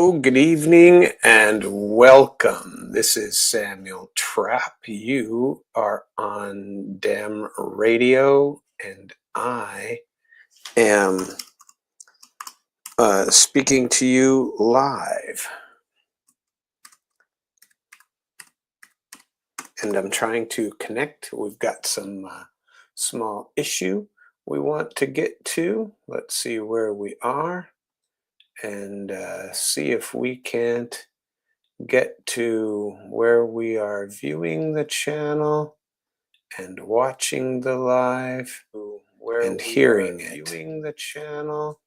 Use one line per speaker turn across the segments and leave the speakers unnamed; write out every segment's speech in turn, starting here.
Hello, good evening, and welcome. This is Samuel Trapp. You are on Dem Radio, and I am speaking to you live. And I'm trying to connect. We've got some small issue we want to get to. Let's see where we are and see if we can't get to where we are viewing the channel and watching the live and hearing it. Viewing the channel.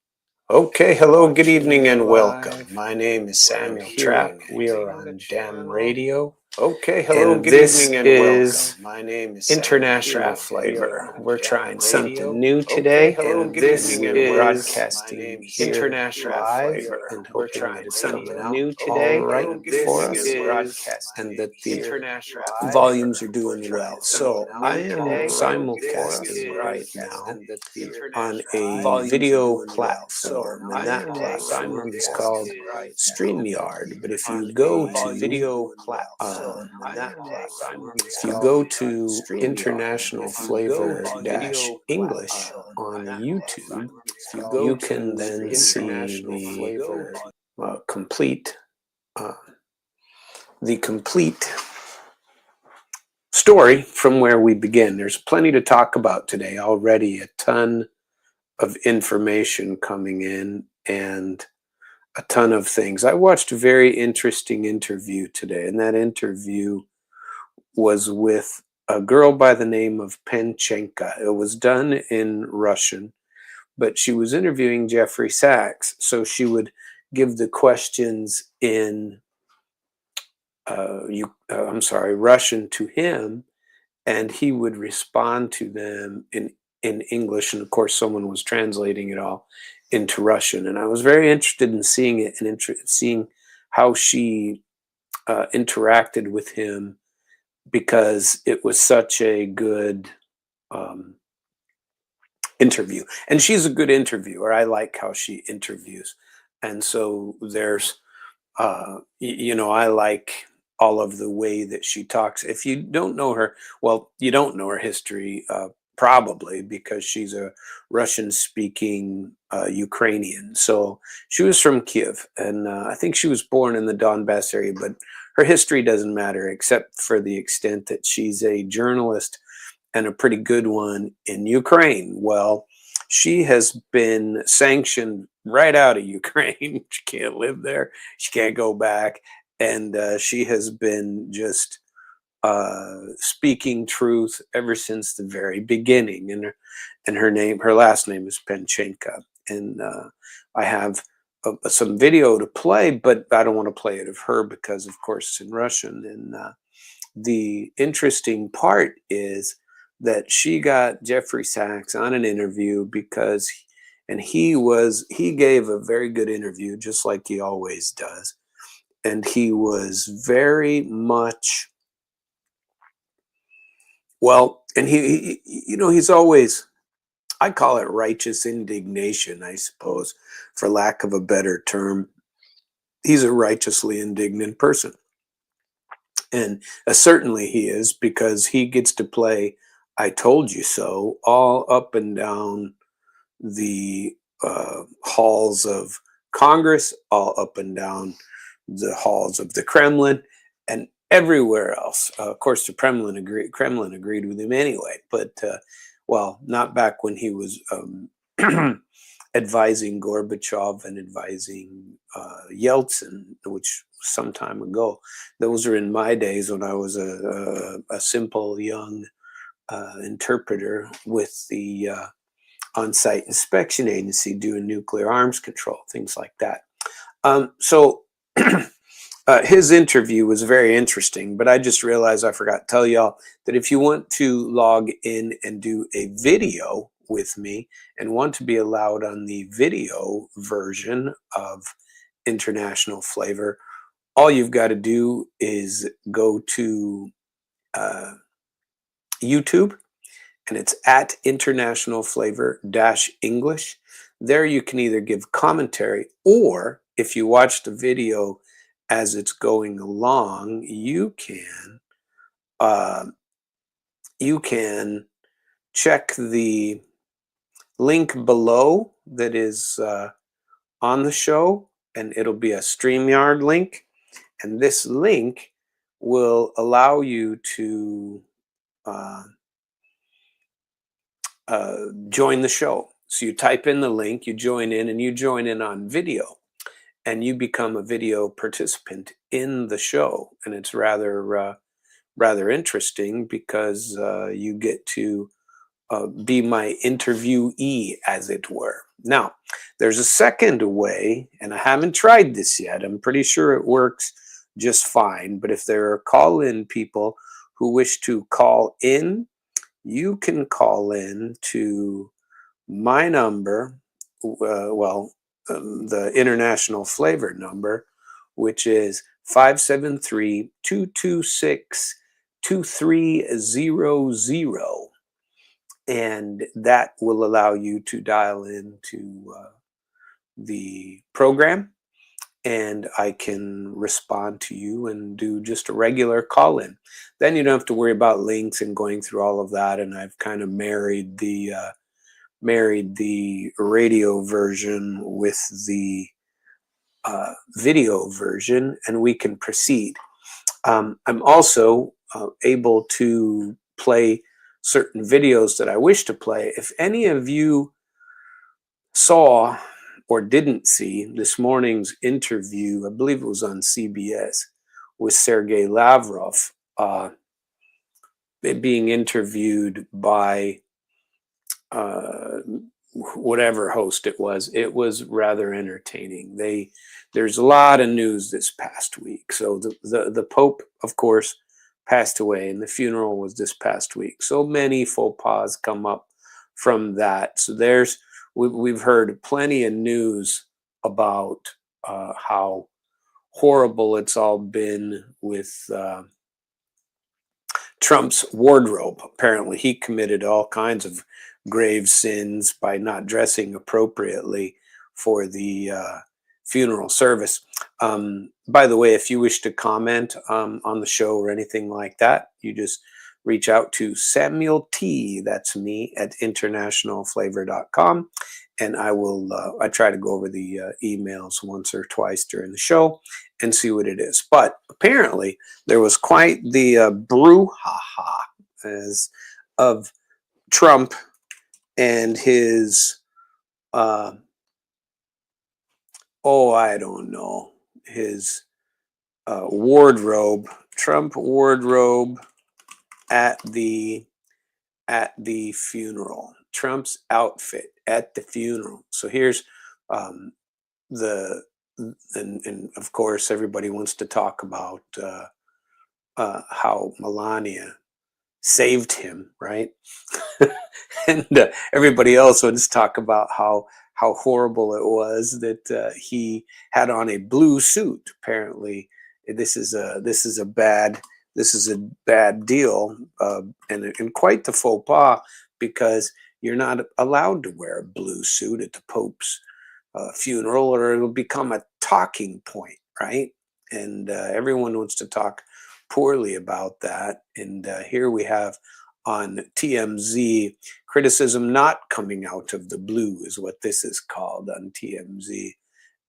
Okay, hello, good evening, and welcome. My name is Samuel Trapp. We are on Dem Radio. Okay, hello, good evening, and welcome. My name is International Flavor. We're trying something new today, and this is broadcasting international flavor, and we're trying something new today right for us, and that the volumes are doing well. So I am simulcasting right now on a video platform, and that platform is called StreamYard. But if you go to video platform, if you go to International Flavor English on YouTube, you can then see the complete story from where we begin. There's plenty to talk about today already, a ton of information coming in and a ton of things. I watched a very interesting interview today, and that interview was with a girl by the name of Panchenko. It was done in Russian, but she was interviewing Jeffrey Sachs, so she would give the questions in Russian to him, and he would respond to them in English, and of course someone was translating it all into Russian. And I was very interested in seeing it and seeing how she interacted with him, because it was such a good interview. And she's a good interviewer. I like how she interviews. And so there's, I like all of the way that she talks. If you don't know her, well, you don't know her history, probably because she's a Russian-speaking Ukrainian. So she was from Kiev, and I think she was born in the Donbass area, but her history doesn't matter except for the extent that she's a journalist and a pretty good one in Ukraine. Well, she has been sanctioned right out of Ukraine. She can't live there. She can't go back. And she has been just speaking truth ever since the very beginning. And her last name is Panchenko. And I have some video to play, but I don't want to play it of her because, of course, it's in Russian. And the interesting part is that she got Jeffrey Sachs on an interview because, and he gave a very good interview, just like he always does. And he was very much, well, and he's always, I call it righteous indignation, I suppose, for lack of a better term. He's a righteously indignant person. And certainly he is, because he gets to play I told you so all up and down the halls of Congress, all up and down the halls of the Kremlin, and everywhere else. Of course, the Kremlin agreed with him anyway, but well, not back when he was advising Gorbachev and advising Yeltsin, which was some time ago. Those are in my days when I was a simple young interpreter with the on-site inspection agency doing nuclear arms control, things like that. So his interview was very interesting, but I just realized I forgot to tell y'all that if you want to log in and do a video with me and want to be allowed on the video version of International Flavor, all you've got to do is go to YouTube, and it's at International Flavor English. There you can either give commentary, or if you watch the video as it's going along, uh, you can check the link below that is on the show, and it'll be a StreamYard link. And this link will allow you to uh, join the show. So you type in the link, you join in, and you join in on video, and you become a video participant in the show. And it's rather interesting because you get to be my interviewee, as it were. Now, there's a second way, and I haven't tried this yet. I'm pretty sure it works just fine. But if there are call-in people who wish to call in, you can call in to my number, the international flavor number, which is 573-226-2300. And that will allow you to dial into the program, and I can respond to you and do just a regular call in. Then you don't have to worry about links and going through all of that. And I've kind of married the radio version with the video version, and we can proceed. I'm also able to play certain videos that I wish to play. If any of you saw or didn't see this morning's interview, I believe it was on CBS, with Sergei Lavrov, being interviewed by whatever host it was rather entertaining. There's a lot of news this past week. So the Pope, of course, passed away, and the funeral was this past week. So many faux pas come up from that. So we've heard plenty of news about how horrible it's all been with Trump's wardrobe. Apparently, he committed all kinds of grave sins by not dressing appropriately for the funeral service. By the way, if you wish to comment on the show or anything like that, you just reach out to Samuel T, that's me, at internationalflavor.com. And I try to go over the emails once or twice during the show and see what it is. But apparently, there was quite the brouhaha of Trump and his, I don't know, his wardrobe, Trump wardrobe at the funeral, Trump's outfit at the funeral. So here's and of course everybody wants to talk about how Melania saved him, right? And everybody else wants to talk about how horrible it was that he had on a blue suit. Apparently, this is a bad deal, and quite the faux pas, because you're not allowed to wear a blue suit at the Pope's funeral, or it'll become a talking point, right? And everyone wants to talk poorly about that. And here we have on TMZ, criticism not coming out of the blue is what this is called on TMZ.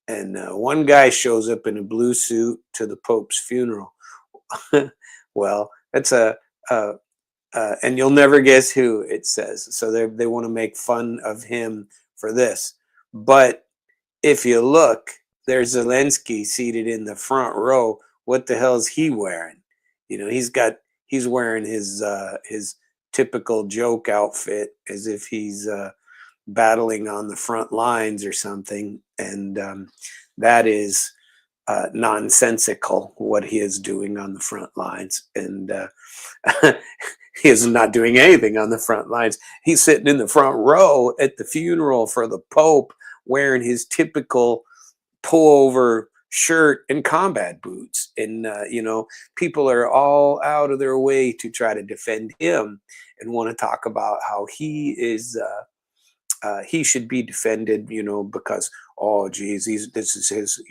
And one guy shows up in a blue suit to the Pope's funeral. Well, that's and you'll never guess who, it says. So they want to make fun of him for this. But if you look, there's Zelensky seated in the front row. What the hell is he wearing? You know, he's wearing his typical joke outfit, as if he's battling on the front lines or something. And that is nonsensical, what he is doing on the front lines. And he is not doing anything on the front lines. He's sitting in the front row at the funeral for the Pope, wearing his typical pullover shirt and combat boots. And people are all out of their way to try to defend him and want to talk about how he is he should be defended, because oh, geez, this is his,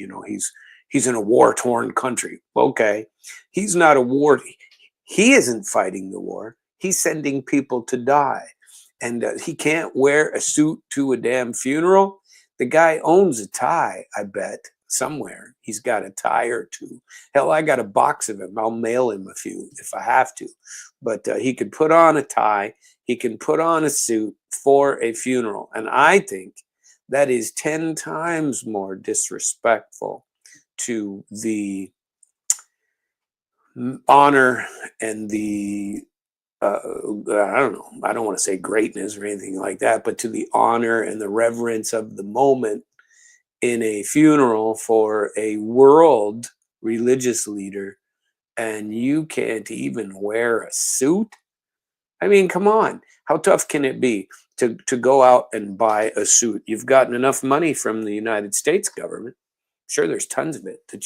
he's in a war-torn country. Okay, he's not a war. He isn't fighting the war. He's sending people to die, and he can't wear a suit to a damn funeral. The guy owns a tie, I bet, somewhere. He's got a tie or two. Hell, I got a box of him. I'll mail him a few if I have to. But he could put on a tie. He can put on a suit for a funeral. And I think that is 10 times more disrespectful to the honor and the I don't know. I don't want to say greatness or anything like that, but to the honor and the reverence of the moment in a funeral for a world religious leader, and you can't even wear a suit. I mean, come on. How tough can it be to go out and buy a suit? You've gotten enough money from the United States government. Sure, there's tons of it that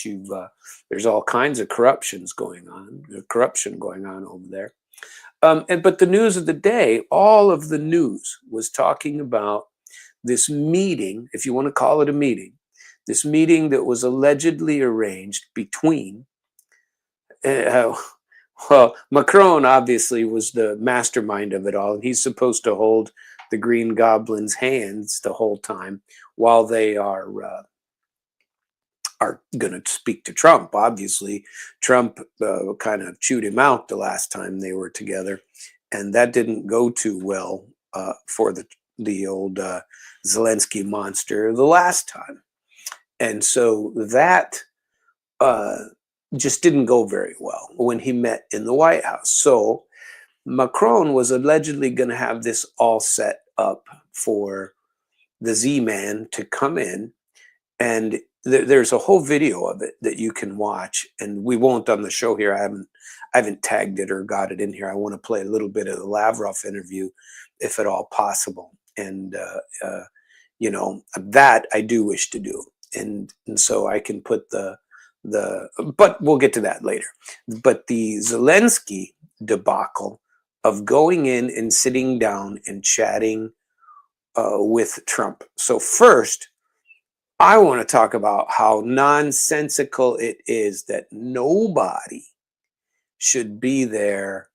there's all kinds of corruption going on over there. But the news of the day, all of the news was talking about this meeting, if you want to call it a meeting, this meeting that was allegedly arranged between, uh, well, Macron obviously was the mastermind of it all, and he's supposed to hold the Green Goblin's hands the whole time while they are going to speak to Trump. Obviously, Trump kind of chewed him out the last time they were together, and that didn't go too well for the old Zelensky monster the last time. And so that just didn't go very well when he met in the White House. So Macron was allegedly going to have this all set up for the Z-Man to come in, and there's a whole video of it that you can watch, and we won't on the show here. I haven't tagged it or got it in here. I want to play a little bit of the Lavrov interview, if at all possible, and that I do wish to do, and so I can put but we'll get to that later. But the Zelensky debacle of going in and sitting down and chatting with Trump. So first, I want to talk about how nonsensical it is that nobody should be there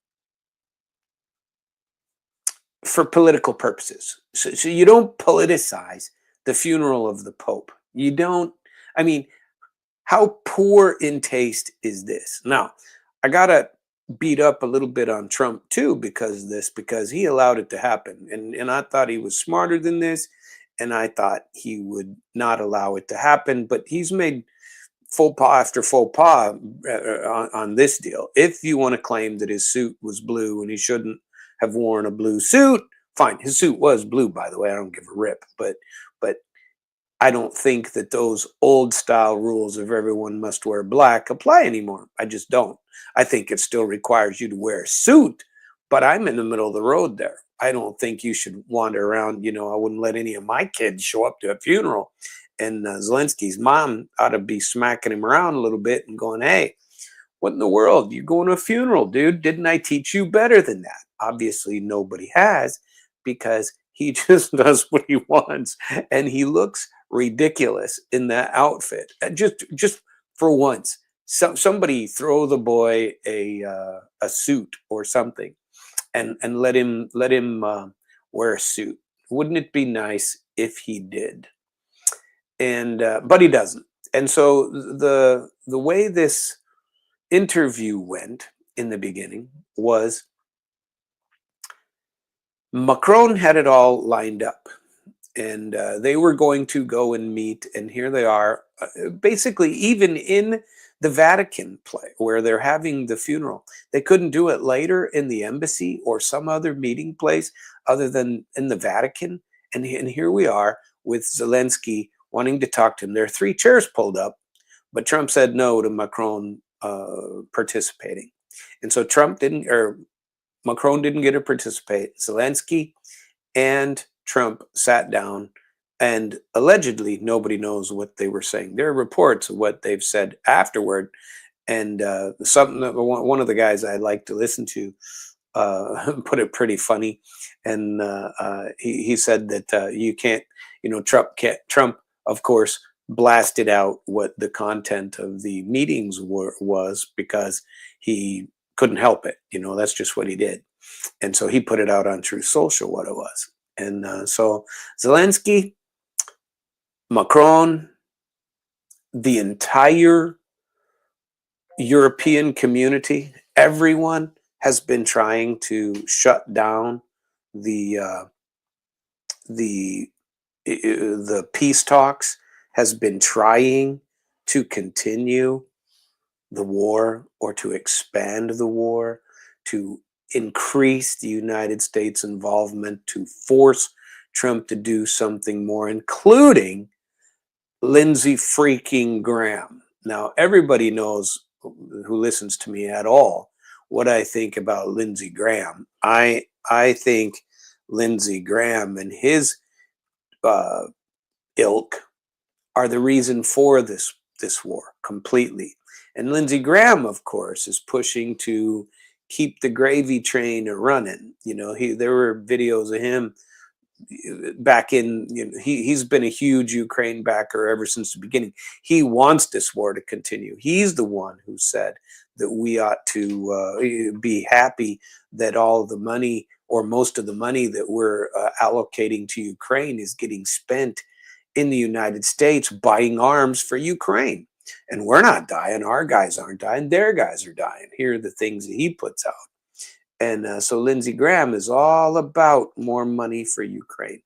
for political purposes. So you don't politicize the funeral of the Pope. You don't, I mean, how poor in taste is this? Now, I got to beat up a little bit on Trump too because of this, because he allowed it to happen. And I thought he was smarter than this. And I thought he would not allow it to happen. But he's made faux pas after faux pas on this deal. If you want to claim that his suit was blue and he shouldn't have worn a blue suit, fine. His suit was blue, by the way. I don't give a rip. But I don't think that those old style rules of everyone must wear black apply anymore. I just don't. I think it still requires you to wear a suit, but I'm in the middle of the road there. I don't think you should wander around. I wouldn't let any of my kids show up to a funeral. And Zelensky's mom ought to be smacking him around a little bit and going, hey, what in the world? You're going to a funeral, dude. Didn't I teach you better than that? Obviously, nobody has, because he just does what he wants. And he looks ridiculous in that outfit. Just for once, somebody throw the boy a suit or something, and let him wear a suit. Wouldn't it be nice if he did? And but he doesn't. And so the way this interview went in the beginning was Macron had it all lined up, and they were going to go and meet, and here they are, basically even in the Vatican play where they're having the funeral. They couldn't do it later in the embassy or some other meeting place other than in the Vatican. And here we are with Zelensky wanting to talk to him. There are 3 chairs pulled up, but Trump said no to Macron participating. And so Macron didn't get to participate. Zelensky and Trump sat down, and allegedly nobody knows what they were saying. There are reports of what they've said afterward, and something that one of the guys I like to listen to put it pretty funny, and he said that you can't, Trump of course, blasted out what the content of the meetings was because he couldn't help it. That's just what he did. And so he put it out on Truth Social what it was. And so Zelensky, Macron, the entire European community, everyone has been trying to shut down the the the peace talks, has been trying to continue the war or to expand the war, to increase the United States involvement, to force Trump to do something more, including Lindsey freaking Graham. Now, everybody knows who listens to me at all what I think about Lindsey Graham. I think Lindsey Graham and his uh, ilk are the reason for this war completely. And Lindsey Graham, of course, is pushing to keep the gravy train running. There were videos of him back in. He's been a huge Ukraine backer ever since the beginning. He wants this war to continue. He's the one who said that we ought to be happy that all the money or most of the money that we're allocating to Ukraine is getting spent in the United States buying arms for Ukraine. And we're not dying. Our guys aren't dying. Their guys are dying. Here are the things that he puts out. And so Lindsey Graham is all about more money for Ukraine,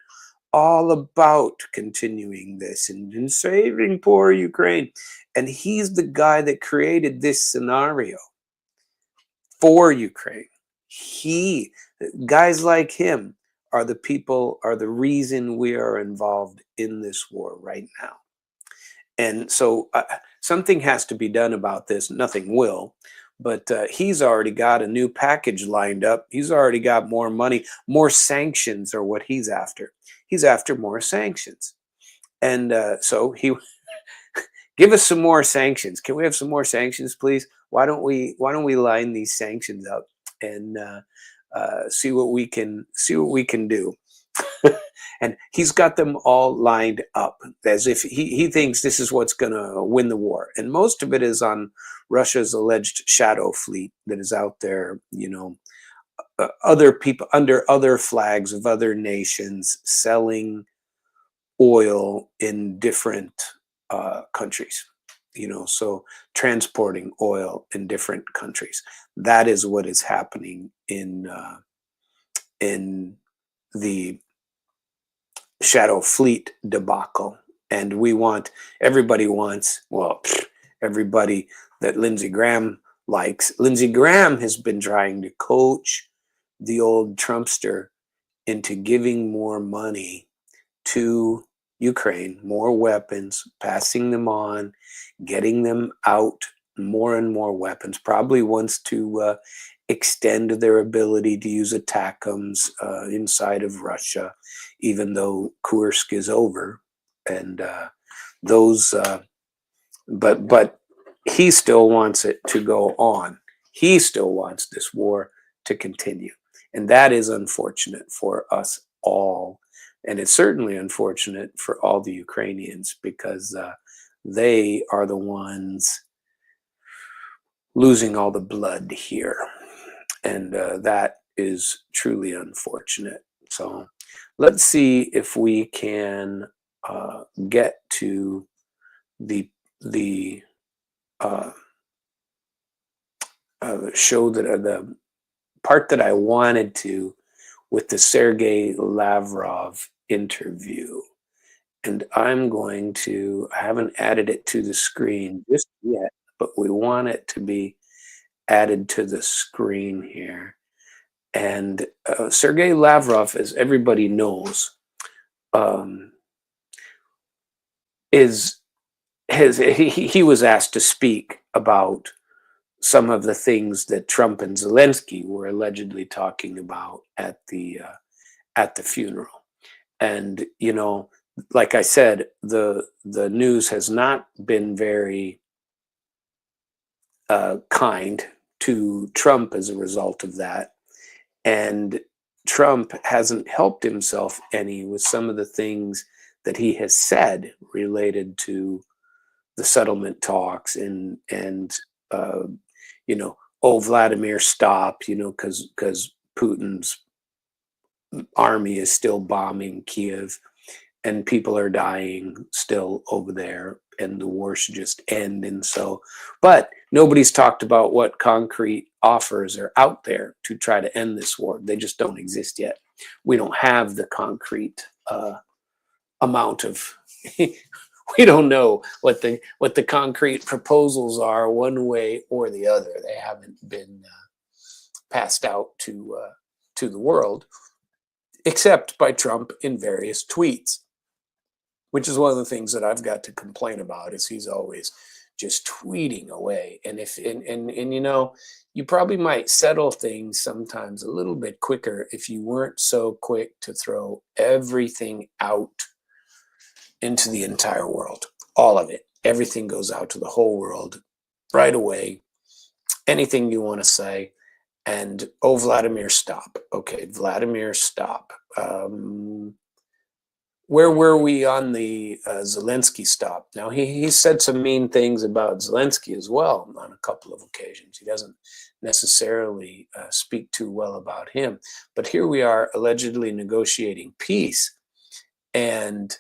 all about continuing this and saving poor Ukraine. And he's the guy that created this scenario for Ukraine. Guys like him are the reason we are involved in this war right now. And so something has to be done about this. Nothing will. But he's already got a new package lined up. He's already got more money. More sanctions are what he's after. He's after more sanctions. And so he give us some more sanctions. Can we have some more sanctions, please? Why don't we line these sanctions up and see what we can do? And he's got them all lined up as if he thinks this is what's going to win the war. And most of it is on Russia's alleged shadow fleet that is out there, other people under other flags of other nations selling oil in different countries, so transporting oil in different countries. That is what is happening in the shadow fleet debacle. And everybody that Lindsey Graham likes. Lindsey Graham has been trying to coach the old Trumpster into giving more money to Ukraine, more weapons, passing them on, getting them out, more and more weapons. Probably wants to extend their ability to use ATACMS inside of Russia, even though Kursk is over. And but he still wants it to go on. He still wants this war to continue. And that is unfortunate for us all. And it's certainly unfortunate for all the Ukrainians because they are the ones losing all the blood here. And that is truly unfortunate. So let's see if we can get to the show that the part that I wanted to with the Sergei Lavrov interview. And I haven't added it to the screen just yet, but we want it to be added to the screen here. And Sergei Lavrov, as everybody knows, he was asked to speak about some of the things that Trump and Zelensky were allegedly talking about at the funeral. And like I said, the news has not been very kind to Trump as a result of that. And Trump hasn't helped himself any with some of the things that he has said related to the settlement talks and uh, oh, Vladimir, stop, because Putin's army is still bombing Kiev and people are dying still over there and the war should just end. And so, but nobody's talked about what concrete offers are out there to try to end this war. They just don't exist yet. We don't have the concrete amount of we don't know what the concrete proposals are one way or the other. They haven't been passed out to the world, except by Trump in various tweets, which is one of the things that I've got to complain about. Is he's always just tweeting away, and if and you probably might settle things sometimes a little bit quicker if you weren't so quick to throw everything out into the entire world. All of it. Everything goes out to the whole world right away. Anything you want to say. And, oh, Vladimir, stop. Okay, Vladimir, stop. Where were we on the Zelensky stop? Now, he said some mean things about Zelensky as well on a couple of occasions. He doesn't necessarily speak too well about him. But here we are allegedly negotiating peace. And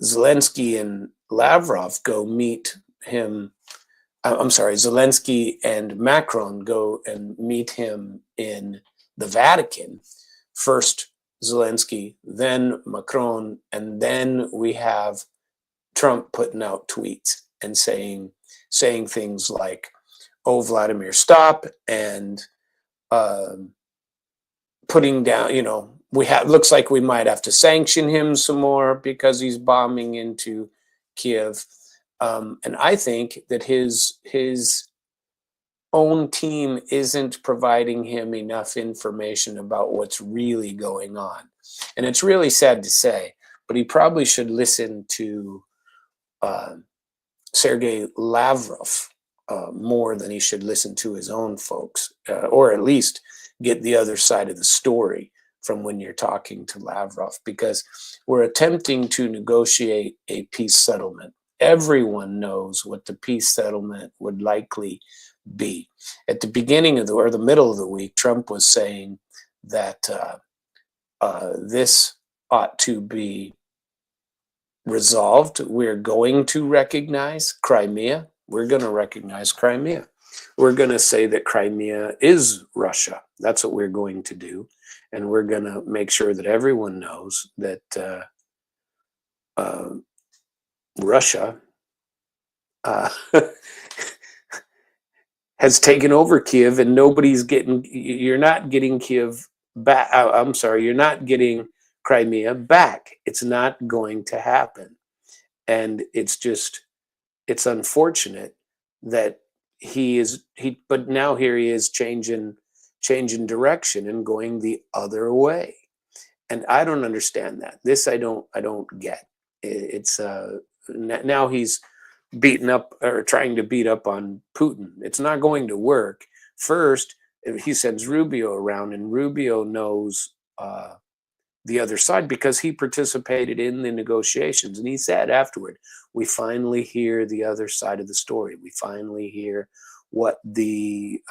Zelensky and Lavrov go meet him. I'm sorry, Zelensky and Macron go and meet him in the Vatican. First Zelensky, then Macron, and then we have Trump putting out tweets and saying things like, "Oh, Vladimir, stop," and putting down, looks like we might have to sanction him some more because he's bombing into Kiev. And I think that his own team isn't providing him enough information about what's really going on. And it's really sad to say, but he probably should listen to Sergei Lavrov more than he should listen to his own folks, or at least get the other side of the story from when you're talking to Lavrov, because we're attempting to negotiate a peace settlement. Everyone knows what the peace settlement would likely be. At the beginning of the middle of the week, Trump was saying that this ought to be resolved. We're going to recognize Crimea. We're going to recognize Crimea. We're going to say that Crimea is Russia. That's what we're going to do. And we're going to make sure that everyone knows that Russia has taken over Kiev, and you're not getting Kiev back. I'm sorry, you're not getting Crimea back. It's not going to happen. And it's unfortunate that but now here he is changing direction and going the other way. And I don't understand that. This I don't get. It's now he's beating up or trying to beat up on Putin. It's not going to work. First, he sends Rubio around, and Rubio knows the other side because he participated in the negotiations. And he said afterward, we finally hear the other side of the story. We finally hear what the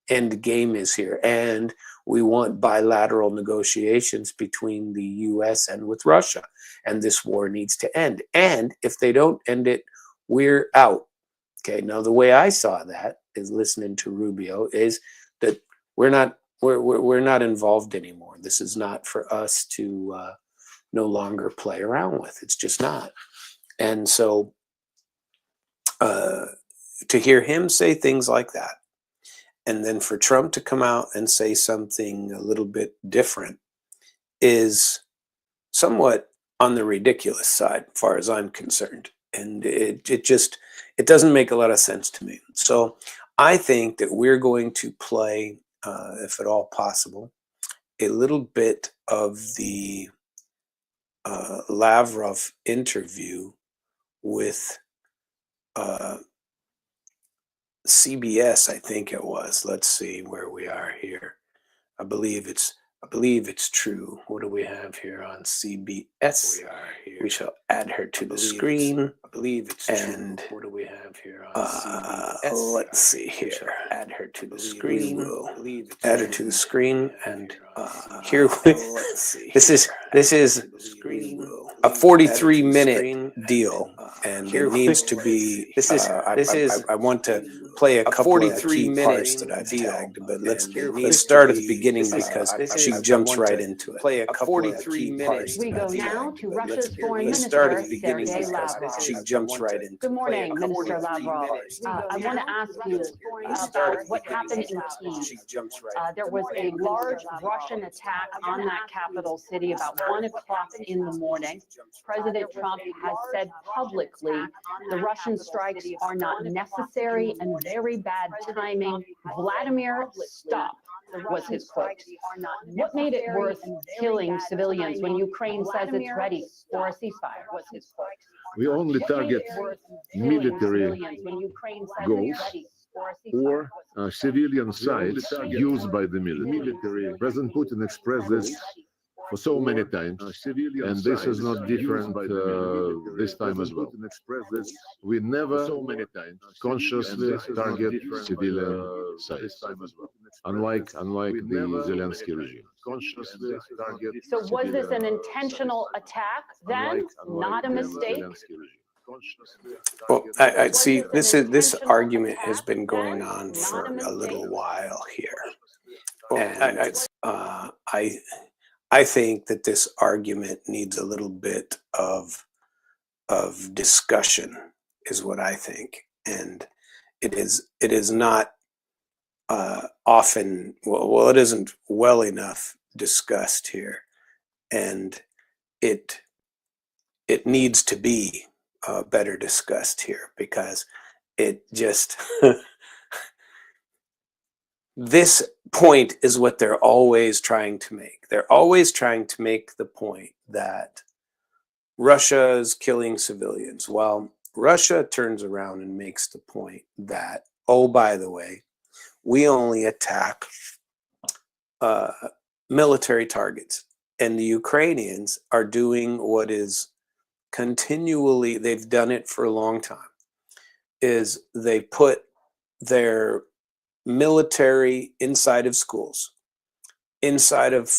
end game is here. And we want bilateral negotiations between the US and with Russia. And this war needs to end. And if they don't end it, we're out. Okay, now the way I saw that is listening to Rubio is that we're not involved anymore. This is not for us to no longer play around with. It's just not. And so to hear him say things like that, and then for Trump to come out and say something a little bit different is somewhat on the ridiculous side, as far as I'm concerned. And it doesn't make a lot of sense to me. So I think that we're going to play, if at all possible, a little bit of the Lavrov interview with CBS, I think it was. Let's see where we are here. I believe it's I believe it's true. What do we have here on CBS? We shall add her to the screen. I believe it's true. What do we have here on CBS? Let's see here. Add her to the screen. Add her to the screen, and here let's see. This is a 43-minute deal, and it needs to be. I want to play a couple of key parts that I've tagged, but let's start at the beginning because she jumps right into it. Play a couple of key parts.
We go now to Russia's foreign
Let's start at
minister,
the beginning
Sergei
because
Lavrov.
she jumps right into it.
Good morning, Minister Lavrov. I want to ask you about what happened in Kyiv. There was a large Russian attack on that capital city about 1 o'clock in the morning. President Trump has said publicly the Russian strikes are not necessary and very bad timing. Vladimir, stop, was his quote. What made it worth killing civilians when Ukraine says it's ready for a ceasefire? Was his quote.
We only target military goals or civilian sites used by the military. President Putin expressed this for so many times, and this is not different this time as well. We never consciously target civilian sites, unlike the Zelensky regime.
So was this an intentional attack then, not a mistake?
Well, I see this argument has been going on for a little while here, and I think that this argument needs a little bit of discussion, is what I think, and it is not often it isn't well enough discussed here, and it needs to be better discussed here because it just this point is what they're always trying to make. They're always trying to make the point that Russia is killing civilians. Well, Russia turns around and makes the point that, oh, by the way, we only attack military targets. And the Ukrainians are doing what is continually, they've done it for a long time, is they put their military inside of schools, inside of,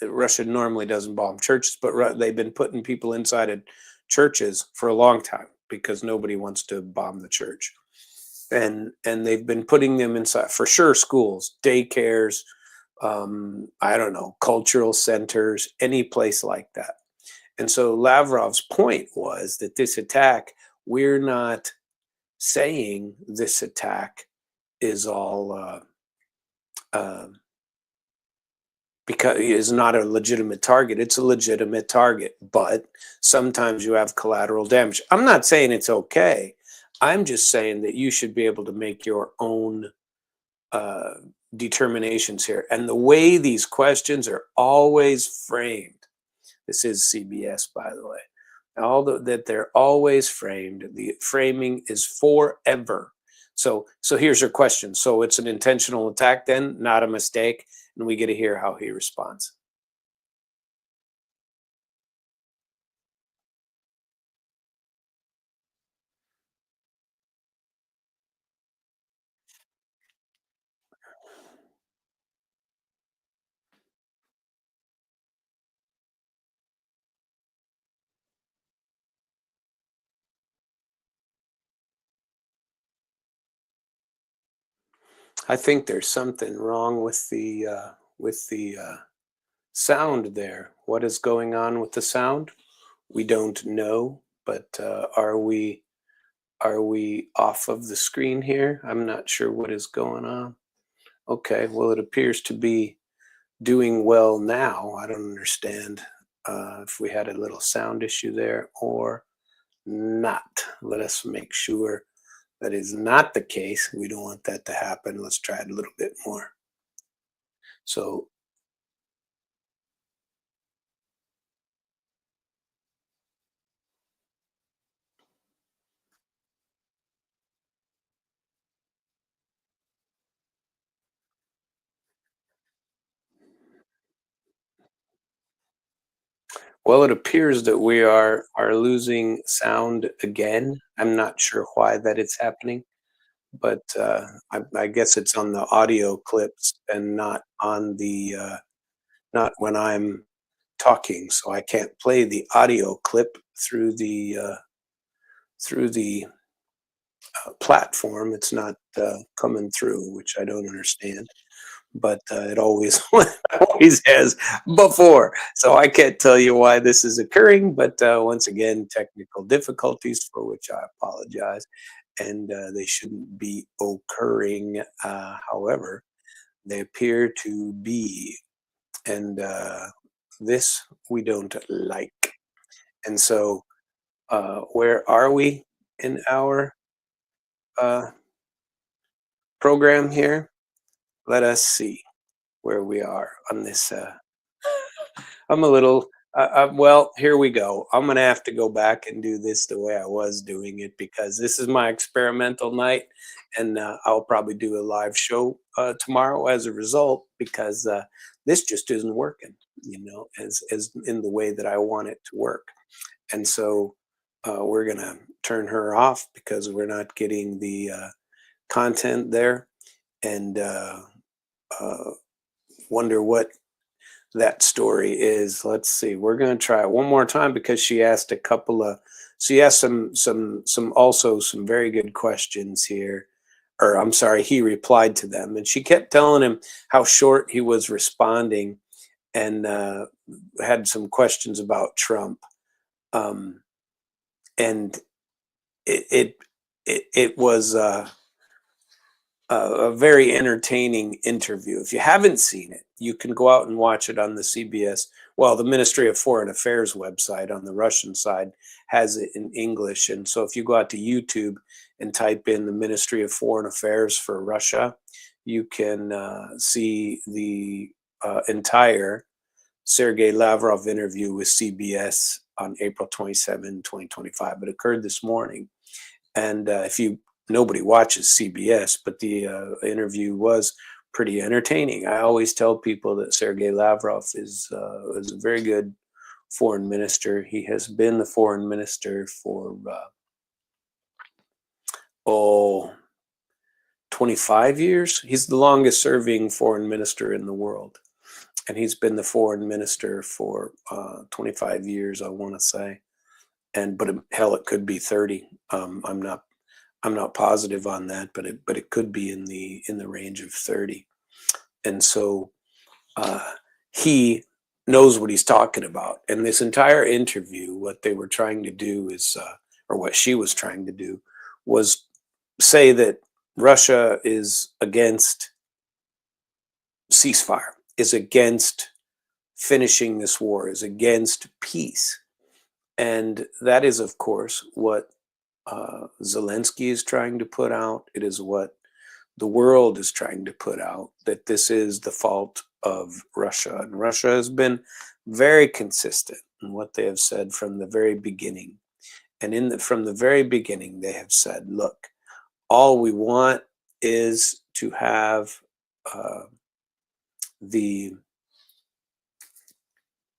Russia normally doesn't bomb churches, but they've been putting people inside of churches for a long time because nobody wants to bomb the church. And they've been putting them inside, for sure, schools, daycares, cultural centers, any place like that. And so Lavrov's point was that this attack, we're not saying this attack is all because it is not a legitimate target. It's a legitimate target, but sometimes you have collateral damage. I'm not saying it's okay. I'm just saying that you should be able to make your own determinations here. And the way these questions are always framed, this is CBS, by the way, that they're always framed, the framing is forever. So here's your question. So it's an intentional attack then, not a mistake? And we get to hear how he responds. I think there's something wrong with the sound there. What is going on with the sound? We don't know, but are we off of the screen here? I'm not sure what is going on. Okay, well, it appears to be doing well now. I don't understand if we had a little sound issue there or not. Let us make sure that is not the case. We don't want that to happen. Let's try it a little bit more. So Well, it appears that we are losing sound again. I'm not sure why that it's happening, but I guess it's on the audio clips and not on the not when I'm talking. So I can't play the audio clip through the platform. It's not coming through, which I don't understand. But it always always has before. So I can't tell you why this is occurring. But once again, technical difficulties for which I apologize, and they shouldn't be occurring. However, they appear to be, and this we don't like. And so, where are we in our uh, program here? Let us see where we are on this. I'm a little, well, here we go. I'm going to have to go back and do this the way I was doing it because this is my experimental night. And I'll probably do a live show tomorrow as a result because this just isn't working, as in the way that I want it to work. And so we're going to turn her off because we're not getting the content there. And wonder what that story is. Let's see. We're going to try it one more time because she asked some very good questions here. Or I'm sorry, he replied to them, and she kept telling him how short he was responding, and had some questions about Trump. And it was a very entertaining interview. If you haven't seen it, you can go out and watch it on the CBS. Well, the Ministry of Foreign Affairs website on the Russian side has it in English. And so if you go out to YouTube and type in the Ministry of Foreign Affairs for Russia, you can see the entire Sergei Lavrov interview with CBS on April 27, 2025. It occurred this morning. And nobody watches CBS, but the interview was pretty entertaining. I always tell people that Sergei Lavrov is a very good foreign minister. He has been the foreign minister for 25 years. He's the longest serving foreign minister in the world. And he's been the foreign minister for 25 years, I want to say. But hell, it could be 30. I'm not positive on that, but it could be in the range of 30. And so he knows what he's talking about. And this entire interview, what they were trying to do is, or what she was trying to do, was say that Russia is against ceasefire, is against finishing this war, is against peace. And that is, of course, what Zelensky is trying to put out. It is what the world is trying to put out, that this is the fault of Russia. And Russia has been very consistent in what they have said from the very beginning. And from the very beginning, they have said, look, all we want is to have the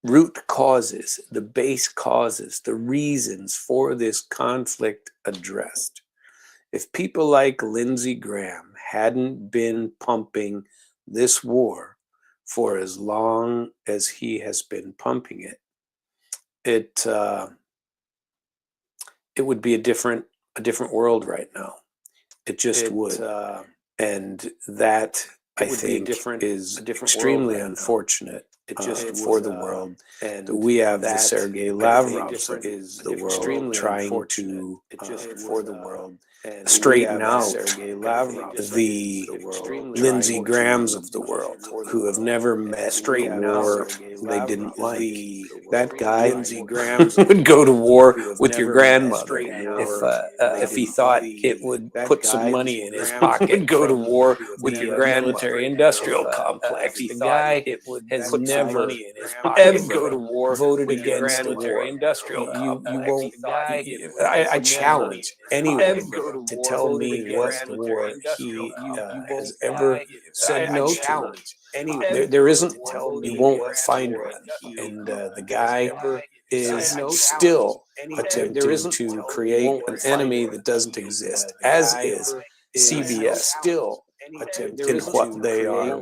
root causes, the base causes, the reasons for this conflict addressed. If people like Lindsey Graham hadn't been pumping this war for as long as he has been pumping it, it would be a different world right now. It just would. And that, I think, is extremely unfortunate for the world. And we have the Sergei Lavrov is the world trying to for the world straighten out the Lindsey Grahams of the world who have never met a war they didn't like. That guy would go to war with your grandmother if he thought it would put some money in his pocket. Go to war with your military-industrial complex. The guy has never ever voted against the war. You won't. I challenge anyone to tell me what war he has ever said no to. There isn't one. You won't find one. And the guy is still attempting to create an enemy that doesn't exist, as is CBS still attempting what they are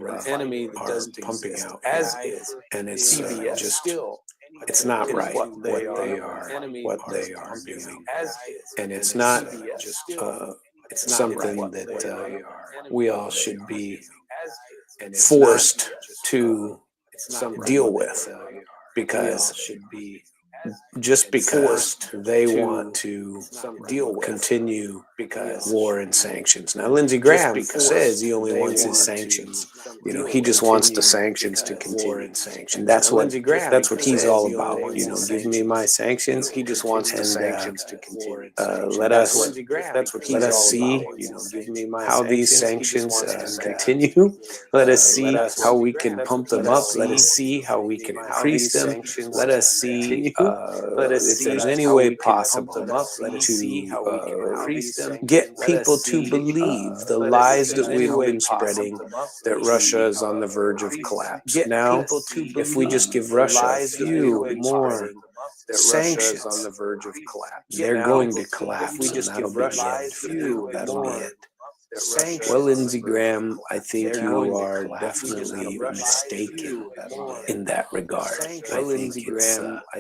pumping out, as is, and it's just it's not right what they are doing, and it's not it's something that we all should be forced to deal with, because just because they want to continue war and sanctions. Now, Lindsey Graham says he only wants his sanctions. You know, he just wants the sanctions to continue. And that's what he's all about. You know, give me my sanctions. He just wants the sanctions to continue. Let us see how these sanctions continue. Let us see how we can pump them up. Let us see how we can increase them. Let us see if there's any way possible to get people to believe the lies that we've been spreading, that Russia is on the verge of collapse. Now, if we just give Russia a few more sanctions, they're going to collapse. And that'll be it. That'll be it. Well, Lindsey Graham, I think you are definitely mistaken in that regard. I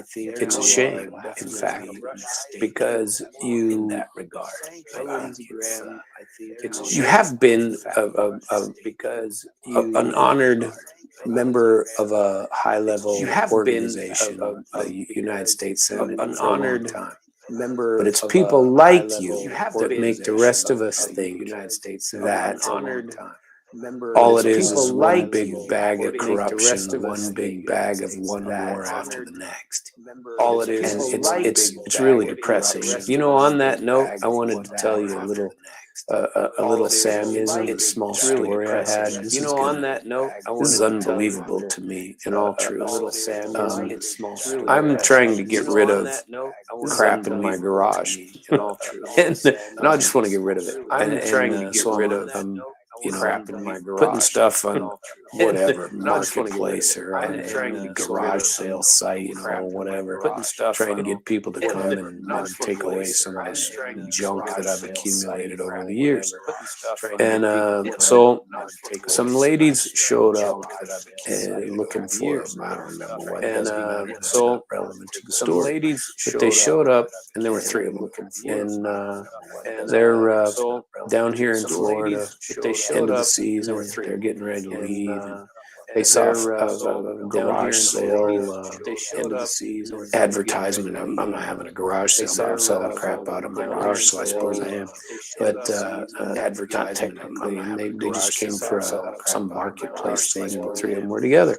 think it's a shame, in fact, because you have been an honored member of a high-level organization, the United States Senate, an honored time. But it's people like you that make the rest of us think that all it is one big bag of corruption, one big bag of one war after the next. All it is, and it's really depressing. You know, on that note, I wanted to tell you a little Samism, a small story I had. This is unbelievable to me, in all truth. I'm trying to get rid of crap in my garage, and I just want to get rid of it. I'm trying to get rid of crap in my garage, putting stuff on whatever marketplace or on a garage sale site or whatever, trying to get people to come and take away some of this junk that I've accumulated over the years. And so some ladies showed up looking for them. I don't remember what, and so relevant to the story, but they showed up, and there were three of them, and they're down here in Florida, end of the season. They're getting ready to leave. They saw a garage sale, end of the season advertisement. I'm not having a garage sale, but I'm selling crap out of my garage, so I suppose I am. But not technically, and they just came for some marketplace thing, and the three of them were together.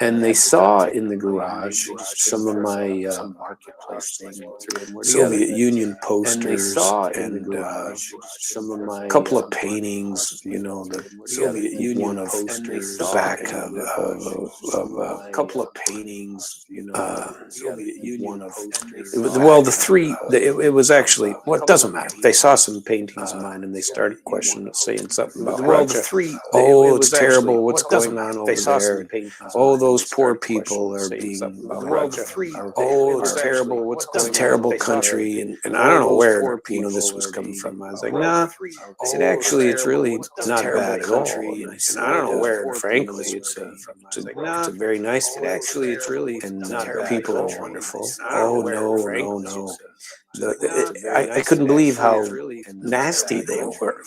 And they saw in the garage some of my Soviet Union posters and a couple of paintings, you know, the Soviet Union one of the back of a couple of paintings, you know, Soviet Union one of well, the three. It was actually, well, it doesn't matter. They saw some paintings of mine, and they started questioning, saying something about Russia. Oh, it's terrible. What's going on over there? Oh, those poor people are being. Oh, it's terrible. What's going on? It's a terrible country, and I don't know where this was coming from. I was like, nah. I said, actually, it's really not bad at all. And I don't know where. Frankly, it's a very nice place. Actually, it's really, and people are wonderful. Oh no. I couldn't believe how nasty they were.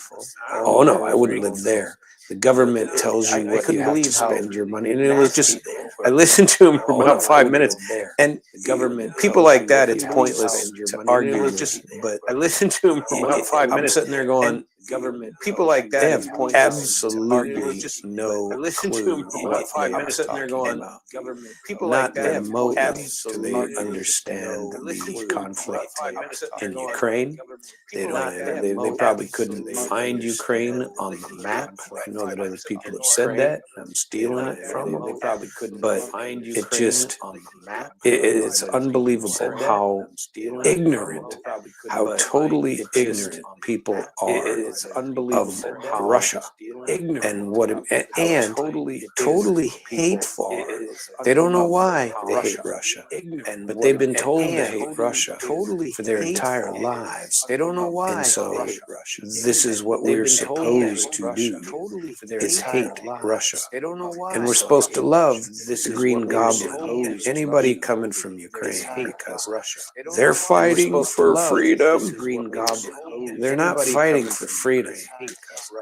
Oh no, I wouldn't live there. The government tells you what you have to spend your money, and it was just. I listened to him for about 5 minutes, and government people like that, it's pointless to argue with. But I listened to him for about 5 minutes, sitting there going. Government people like that have absolutely no clue what I'm sitting there going. Government people like that have absolutely do they understand the conflict in Ukraine. They probably couldn't find Ukraine on the map. I know that other people have said that. I'm stealing it from them. They probably couldn't find Ukraine on the map. It's unbelievable how ignorant, how totally ignorant people are it's unbelievable of Russia and what it, and totally hateful. They don't know why they hate Russia, but they've been told to hate Russia for their entire lives. They don't know why. And so this is what we're supposed to do: is hate Russia. And we're supposed to love the Green Goblin and anybody coming from Ukraine, because they're fighting for freedom. They're not fighting for freedom.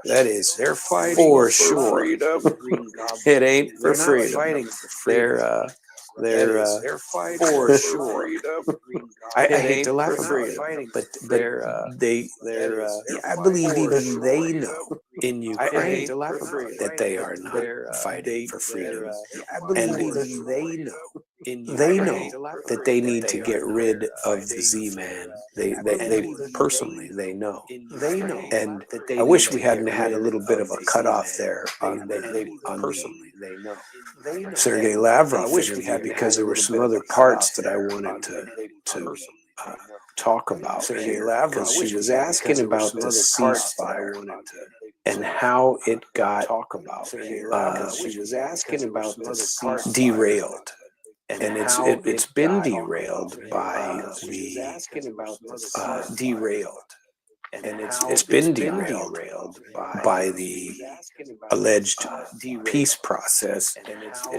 That is, they're fighting for sure. It ain't for freedom. They're for sure. I hate to laugh about it, but I believe even they know in Ukraine that they are not fighting for freedom, and they know that they need to get rid of the Z-Man. They personally they know, and I wish we hadn't had a little bit of a cutoff there on personally they know. Sergei Lavrov interview, because there were some other parts that I wanted to talk about here, because she was asking about the ceasefire and how it got derailed. And it's been derailed by the alleged peace process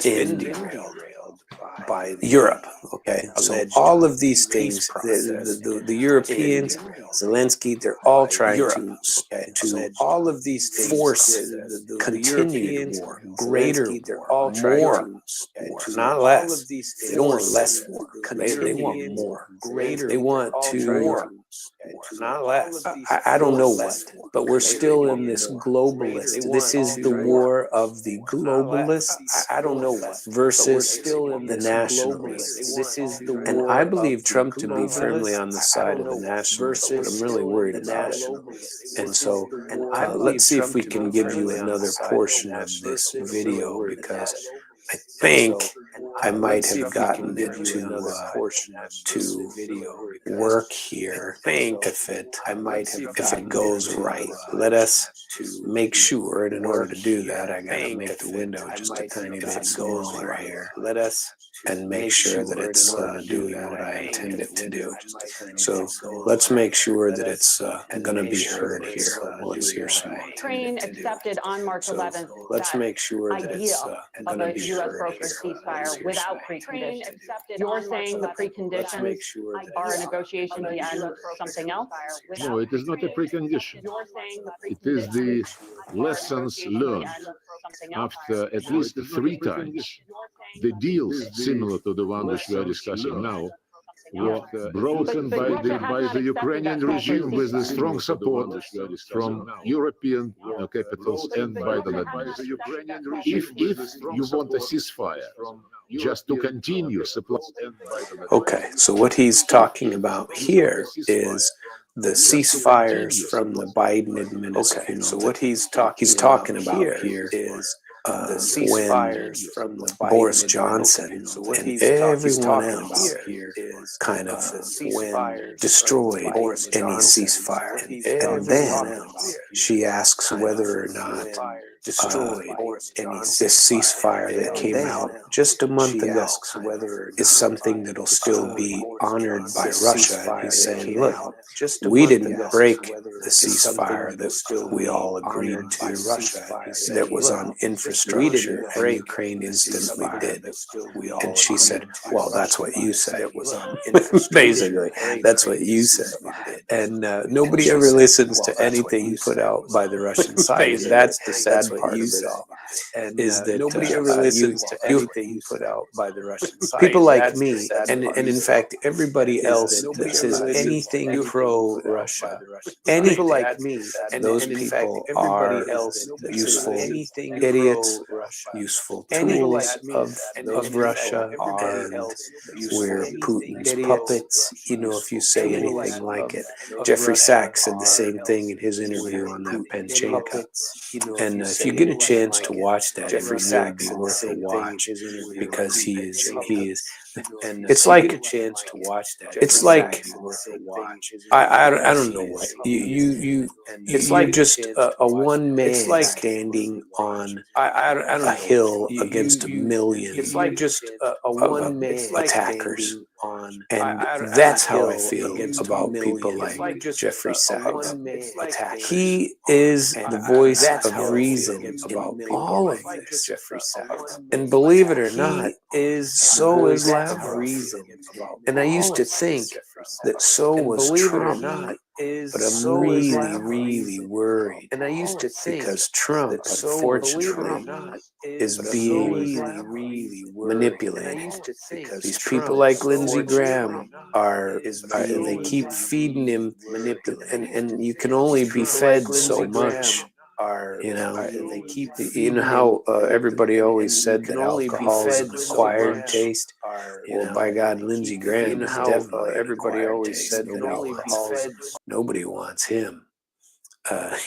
in Europe. Okay, so all of these things, the Europeans, Zelensky, they're all trying to force continued war, greater war, more war, not less. They don't want less war. They want more. They want to. Not less. I don't know what, but we're still in this globalist. This is the war of the globalists. I don't know what versus the nationalists. And I believe Trump to be firmly on the side of the nationalists, but I'm really worried about it. And so let's see if we can give you another portion of this video, because I think I might have gotten it to work here. If it goes right. Let us make sure, and in order to do that, I gotta make the window just a tiny bit smaller here. And make sure that it's doing what I intend it to do. So let's make sure that it's going to be heard here. Let's hear some more.
Ukraine accepted on March 11th.
Let's make sure that it's going to be
U.S.
heard
brokered
here.
ceasefire without preconditions. You're saying the preconditions are a negotiation to end something else?
No, it is not a precondition. It is the lessons learned after at least 3 times. The deals similar to the one which we are discussing now were broken by the Ukrainian regime with the strong support from European capitals and by the administration. If you want a ceasefire, just to continue supply.
Okay, so what he's talking about here is the ceasefires from the Biden administration. So what he's talking about here is the ceasefires from the Boris Johnson and everyone else kind of destroyed any ceasefire. And then she asks whether or not this ceasefire that came out just a month ago is something that'll still be honored by Russia. And he's saying, look, we didn't break the ceasefire that we all agreed to, that was on infrastructure, and Ukraine instantly did. And she said, well, that's what you said. Basically, that's what you said. And nobody ever listens to anything put out by the Russian side. And that's the sad part of it all, is that nobody ever listens to anything put out by the Russian side. People like me, and in fact, everybody else that says anything pro-Russia, people like me, and those people are useful idiots, useful tools of Russia, and we're Putin's puppets, if you say anything like it. Jeffrey Sachs said the same thing in his interview on that Panchenko. And if you get a chance to watch that, it would really be worth a watch, because he is And it's like a chance to watch that. It's like I don't know what it's like just a one man standing on a hill against a million. It's like just a one man attackers. And that's how I feel about people like Jeffrey Sachs. He is the voice of reason in all of this. And believe it or not, so is Lavrov. And I used to think that so was Trump. But I'm really, really worried. And I used to think because Trump, unfortunately, is being manipulated. These people like Lindsey Graham are they keep feeding him, and you can only be fed so much. They keep, how everybody always said that alcohol is an acquired taste. Well, by God, Lindsey Graham is definitely everybody always said that alcohol. Nobody wants him.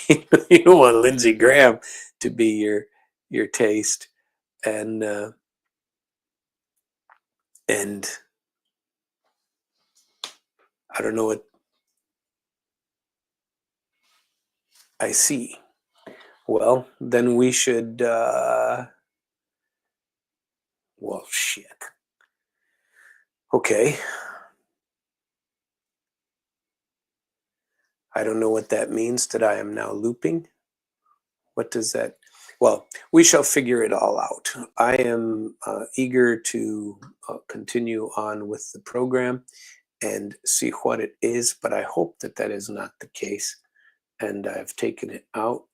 You don't want Lindsey Graham to be your taste, and I don't know what I see. Well, then we should. Well, shit. Okay. I don't know what that means that I am now looping. What does that? Well, we shall figure it all out. I am eager to continue on with the program and see what it is, but I hope that that is not the case. And I've taken it out.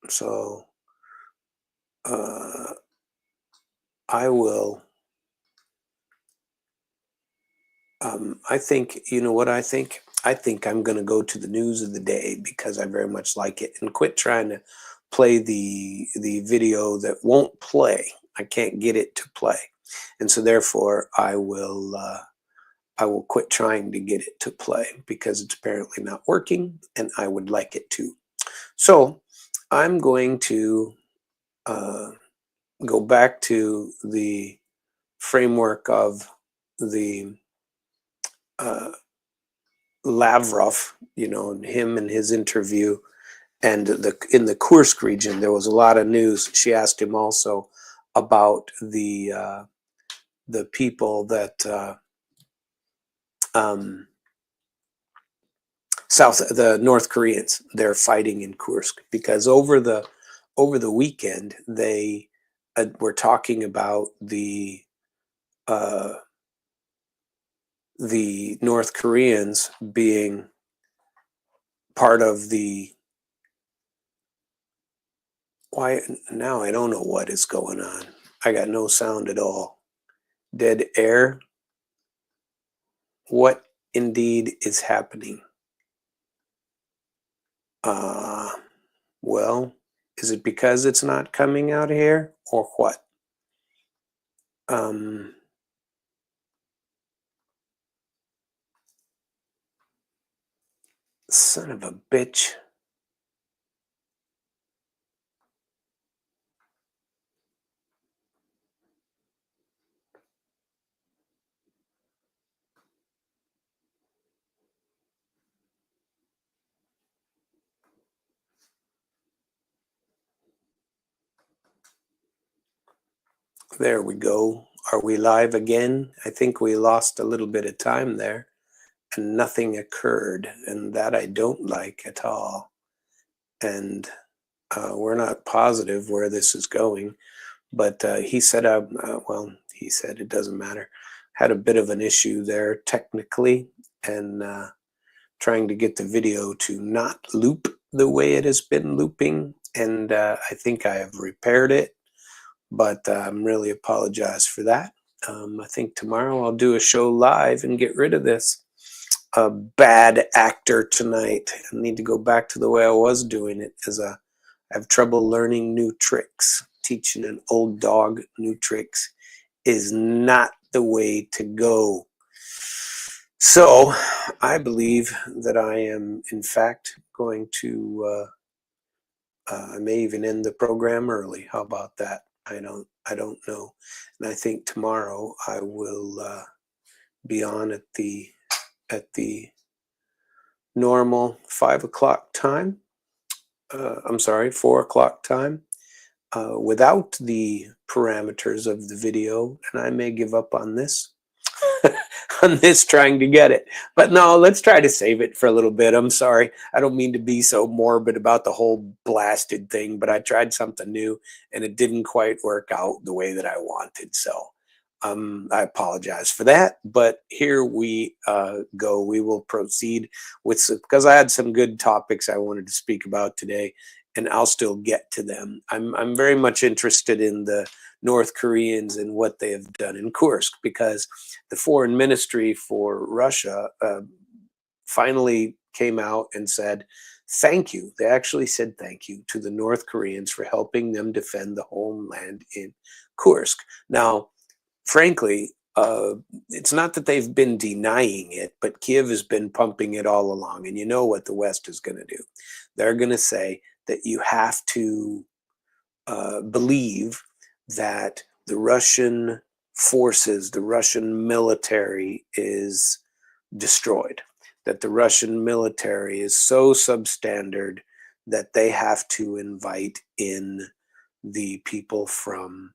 So I will. I think, you know what I think? I think I'm going to go to the news of the day because I very much like it, and quit trying to play the video that won't play. I can't get it to play. And so therefore I will quit trying to get it to play because it's apparently not working and I would like it to. So I'm going to go back to the framework of the Lavrov, him and his interview, and in the Kursk region, there was a lot of news. She asked him also about the people that the North Koreans, they're fighting in Kursk because over the weekend they were talking about the North Koreans being part of the. Why now? I don't know what is going on. I got no sound at all. Dead air. What indeed is happening? Well, is it because it's not coming out here or what? Son of a bitch. There we go. Are we live again? I think we lost a little bit of time there and nothing occurred, and that I don't like at all. And we're not positive where this is going, but he said, he said it doesn't matter. Had a bit of an issue there technically, and trying to get the video to not loop the way it has been looping, and I think I have repaired it, but I'm really apologize for that. I think tomorrow I'll do a show live and get rid of this bad actor tonight. I need to go back to the way I was doing it, as I have trouble learning new tricks. Teaching an old dog new tricks is not the way to go. So I believe that I am, in fact, going to, I may even end the program early. How about that? I don't know. And I think tomorrow I will be on at the normal 5 o'clock time. I'm sorry, 4 o'clock time, without the parameters of the video, and I may give up on this. On this, trying to get it, but no, let's try to save it for a little bit. I'm sorry, I don't mean to be so morbid about the whole blasted thing, but I tried something new and it didn't quite work out the way that I wanted, so I apologize for that. But here we go. We will proceed with because I had some good topics I wanted to speak about today, and I'll still get to them. I'm very much interested in the North Koreans and what they have done in Kursk, because the foreign ministry for Russia finally came out and said thank you. They actually said thank you to the North Koreans for helping them defend the homeland in Kursk. Now, frankly, it's not that they've been denying it, but Kiev has been pumping it all along. And you know what the West is going to do. They're going to say that you have to believe that the Russian forces, the Russian military is destroyed, that the Russian military is so substandard that they have to invite in the people from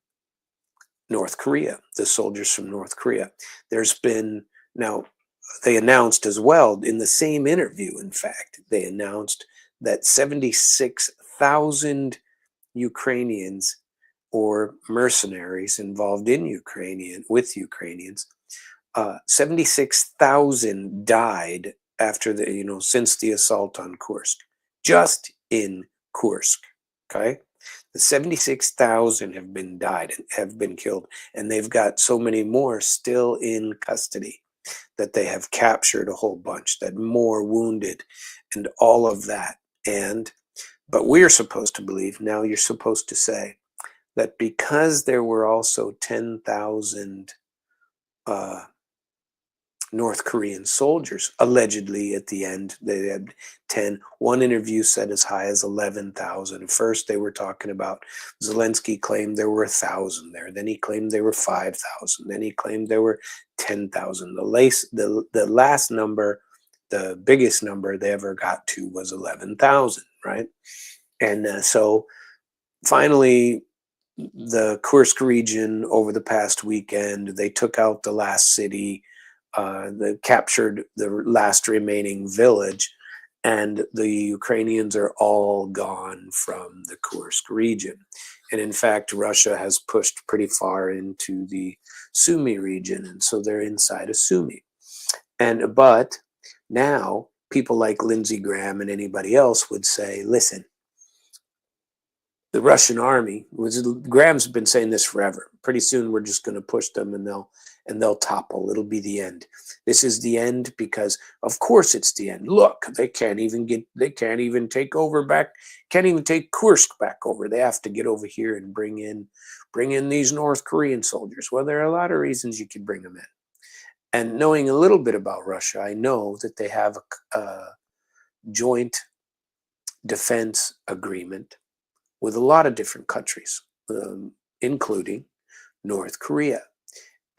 North Korea, the soldiers from North Korea. There's been, now they announced as well in the same interview, in fact, they announced that 76,000 Ukrainians or mercenaries involved in with Ukrainians, 76,000 died after since the assault on Kursk, just in Kursk. Okay, the 76,000 have been killed, and they've got so many more still in custody, that they have captured a whole bunch, that more wounded, and all of that. But we're supposed to believe, now you're supposed to say, that because there were also 10,000 North Korean soldiers, allegedly at the end, they had 10. One interview said as high as 11,000. First, they were talking about, Zelensky claimed there were 1,000 there. Then he claimed there were 5,000. Then he claimed there were 10,000. The last number, the biggest number they ever got to was 11,000, right? And so finally, the Kursk region over the past weekend, they took out the last city, they captured the last remaining village, and the Ukrainians are all gone from the Kursk region. And in fact, Russia has pushed pretty far into the Sumy region, and so they're inside of Sumy. But now people like Lindsey Graham and anybody else would say, listen, the Russian army, Graham's been saying this forever. Pretty soon we're just going to push them and they'll topple. It'll be the end. This is the end because of course it's the end. Look, they can't even take over back, can't even take Kursk back over. They have to get over here and bring in these North Korean soldiers. Well, there are a lot of reasons you could bring them in. And knowing a little bit about Russia, I know that they have a joint defense agreement with a lot of different countries, including North Korea.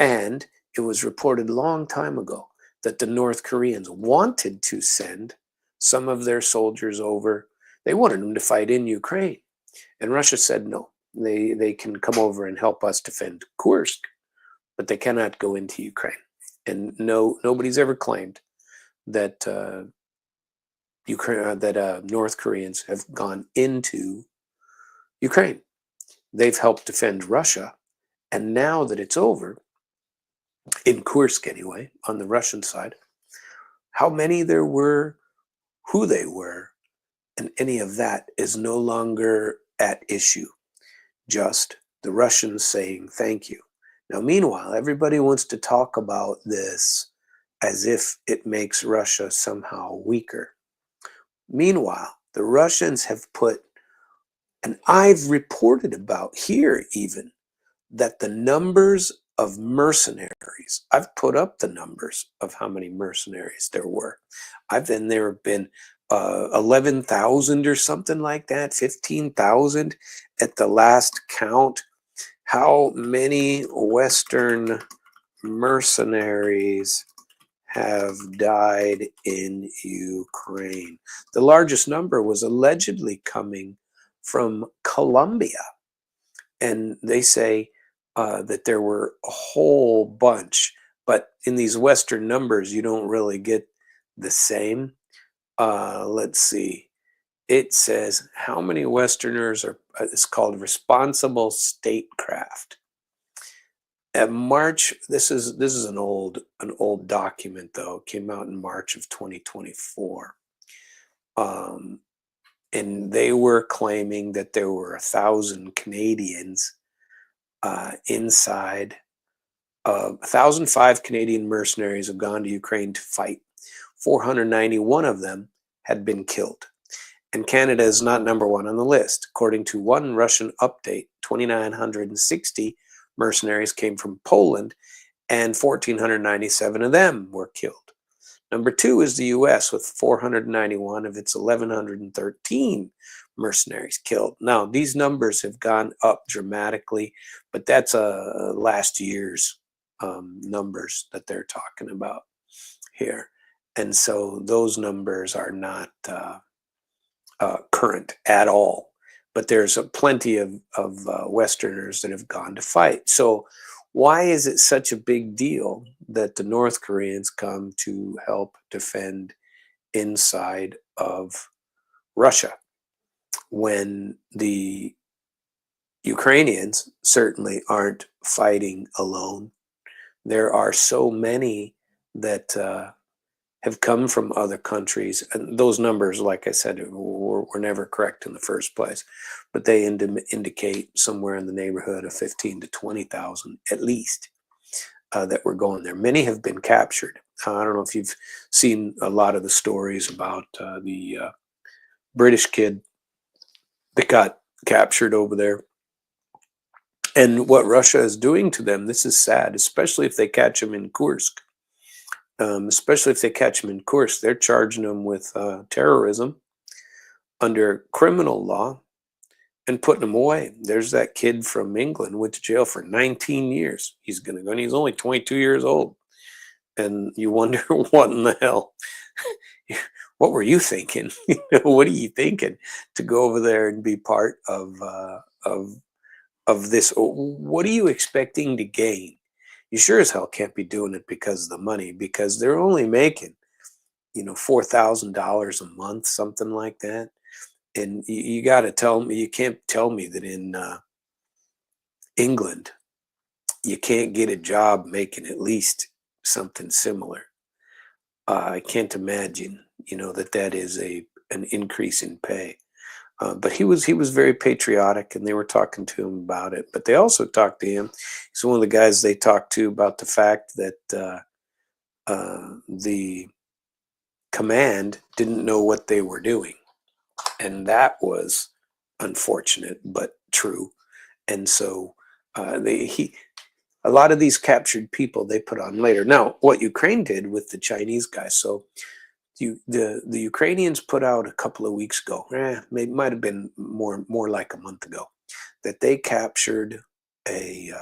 And it was reported a long time ago that the North Koreans wanted to send some of their soldiers over. They wanted them to fight in Ukraine. And Russia said no. They can come over and help us defend Kursk, but they cannot go into Ukraine. And nobody's ever claimed that North Koreans have gone into Ukraine. They've helped defend Russia, and now that it's over, in Kursk anyway, on the Russian side, how many there were, who they were, and any of that is no longer at issue. Just the Russians saying thank you. Now, meanwhile, everybody wants to talk about this as if it makes Russia somehow weaker. Meanwhile, the Russians have put, and I've reported about here even, that the numbers of mercenaries, I've put up the numbers of how many mercenaries there were. There have been 11,000 or something like that, 15,000 at the last count. How many Western mercenaries have died in Ukraine. The largest number was allegedly coming from Colombia. And they say that there were a whole bunch, but in these Western numbers, you don't really get the same. Let's see. It says how many Westerners are, it's called responsible statecraft. At March, this is an old document though. It came out in March of 2024. And they were claiming that there were 1,000 Canadians inside. 1,005 Canadian mercenaries have gone to Ukraine to fight. 491 of them had been killed. And Canada is not number one on the list. According to one Russian update, 2,960 mercenaries came from Poland, and 1,497 of them were killed. Number two is the US with 491 of its 1,113 mercenaries killed. Now, these numbers have gone up dramatically, but that's last year's numbers that they're talking about here. And so those numbers are not current at all. But there's plenty of Westerners that have gone to fight. So why is it such a big deal that the North Koreans come to help defend inside of Russia when the Ukrainians certainly aren't fighting alone? There are so many that have come from other countries, and those numbers, like I said, were never correct in the first place, but they indicate somewhere in the neighborhood of 15 to 20,000 at least that were going there. Many have been captured. I don't know if you've seen a lot of the stories about the British kid that got captured over there and what Russia is doing to them. This is sad, especially if they catch them in Kursk. Especially if they catch them in Kursk, they're charging them with terrorism under criminal law and putting them away. There's that kid from England, went to jail for 19 years. He's going to go, and he's only 22 years old. And you wonder, what in the hell? What were you thinking? What are you thinking to go over there and be part of this? What are you expecting to gain? You sure as hell can't be doing it because of the money, because they're only making, $4,000 a month, something like that. And you got to tell me, you can't tell me that in England, you can't get a job making at least something similar. I can't imagine, that is an increase in pay. But he was very patriotic, and they were talking to him about it. But they also talked to him. He's one of the guys they talked to about the fact that the command didn't know what they were doing, and that was unfortunate but true. And so a lot of these captured people they put on later. Now, what Ukraine did with the Chinese guys, so. The Ukrainians put out a couple of weeks ago, might have been more like a month ago, that they captured a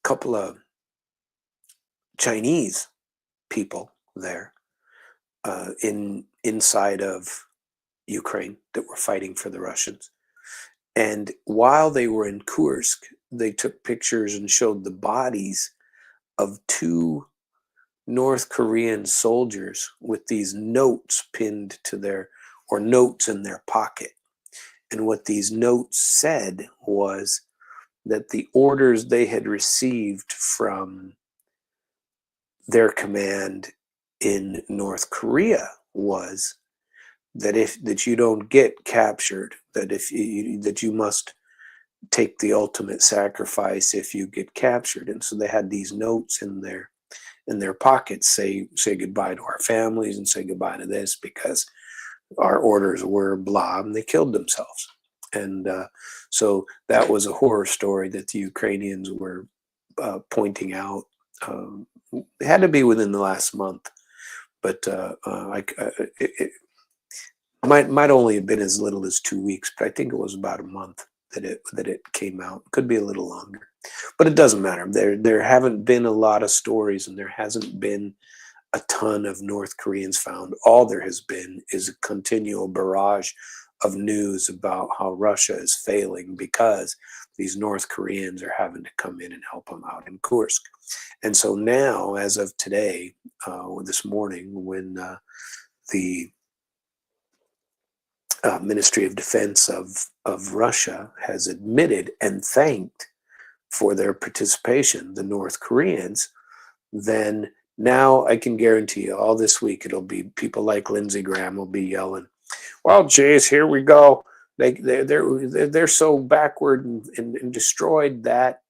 couple of Chinese people there inside of Ukraine that were fighting for the Russians. And while they were in Kursk, they took pictures and showed the bodies of two North Korean soldiers with these notes pinned to notes in their pocket. And what these notes said was that the orders they had received from their command in North Korea was that you don't get captured, that you must take the ultimate sacrifice if you get captured. And so they had these notes in their pockets, say goodbye to our families and say goodbye to this because our orders were blah, and they killed themselves. And so that was a horror story that the Ukrainians were pointing out. It had to be within the last month, but it might only have been as little as 2 weeks, but I think it was about a month that it came out. Could be a little longer, but it doesn't matter. There haven't been a lot of stories, and there hasn't been a ton of North Koreans found. All there has been is a continual barrage of news about how Russia is failing because these North Koreans are having to come in and help them out in Kursk. And so now, as of today, this morning, when the Ministry of Defense of Russia has admitted and thanked for their participation, the North Koreans, then now I can guarantee you all this week it'll be people like Lindsey Graham will be yelling, well, geez, here we go. They're so backward and destroyed that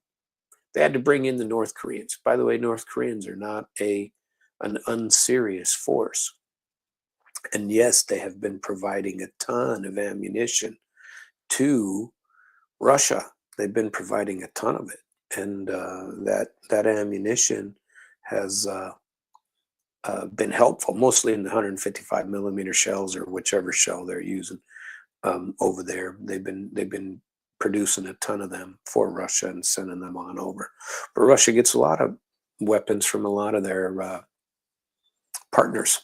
they had to bring in the North Koreans. By the way, North Koreans are not an unserious force. And yes, they have been providing a ton of ammunition to Russia. They've been providing a ton of it. And that ammunition has been helpful, mostly in the 155 millimeter shells or whichever shell they're using over there. They've been producing a ton of them for Russia and sending them on over. But Russia gets a lot of weapons from a lot of their partners.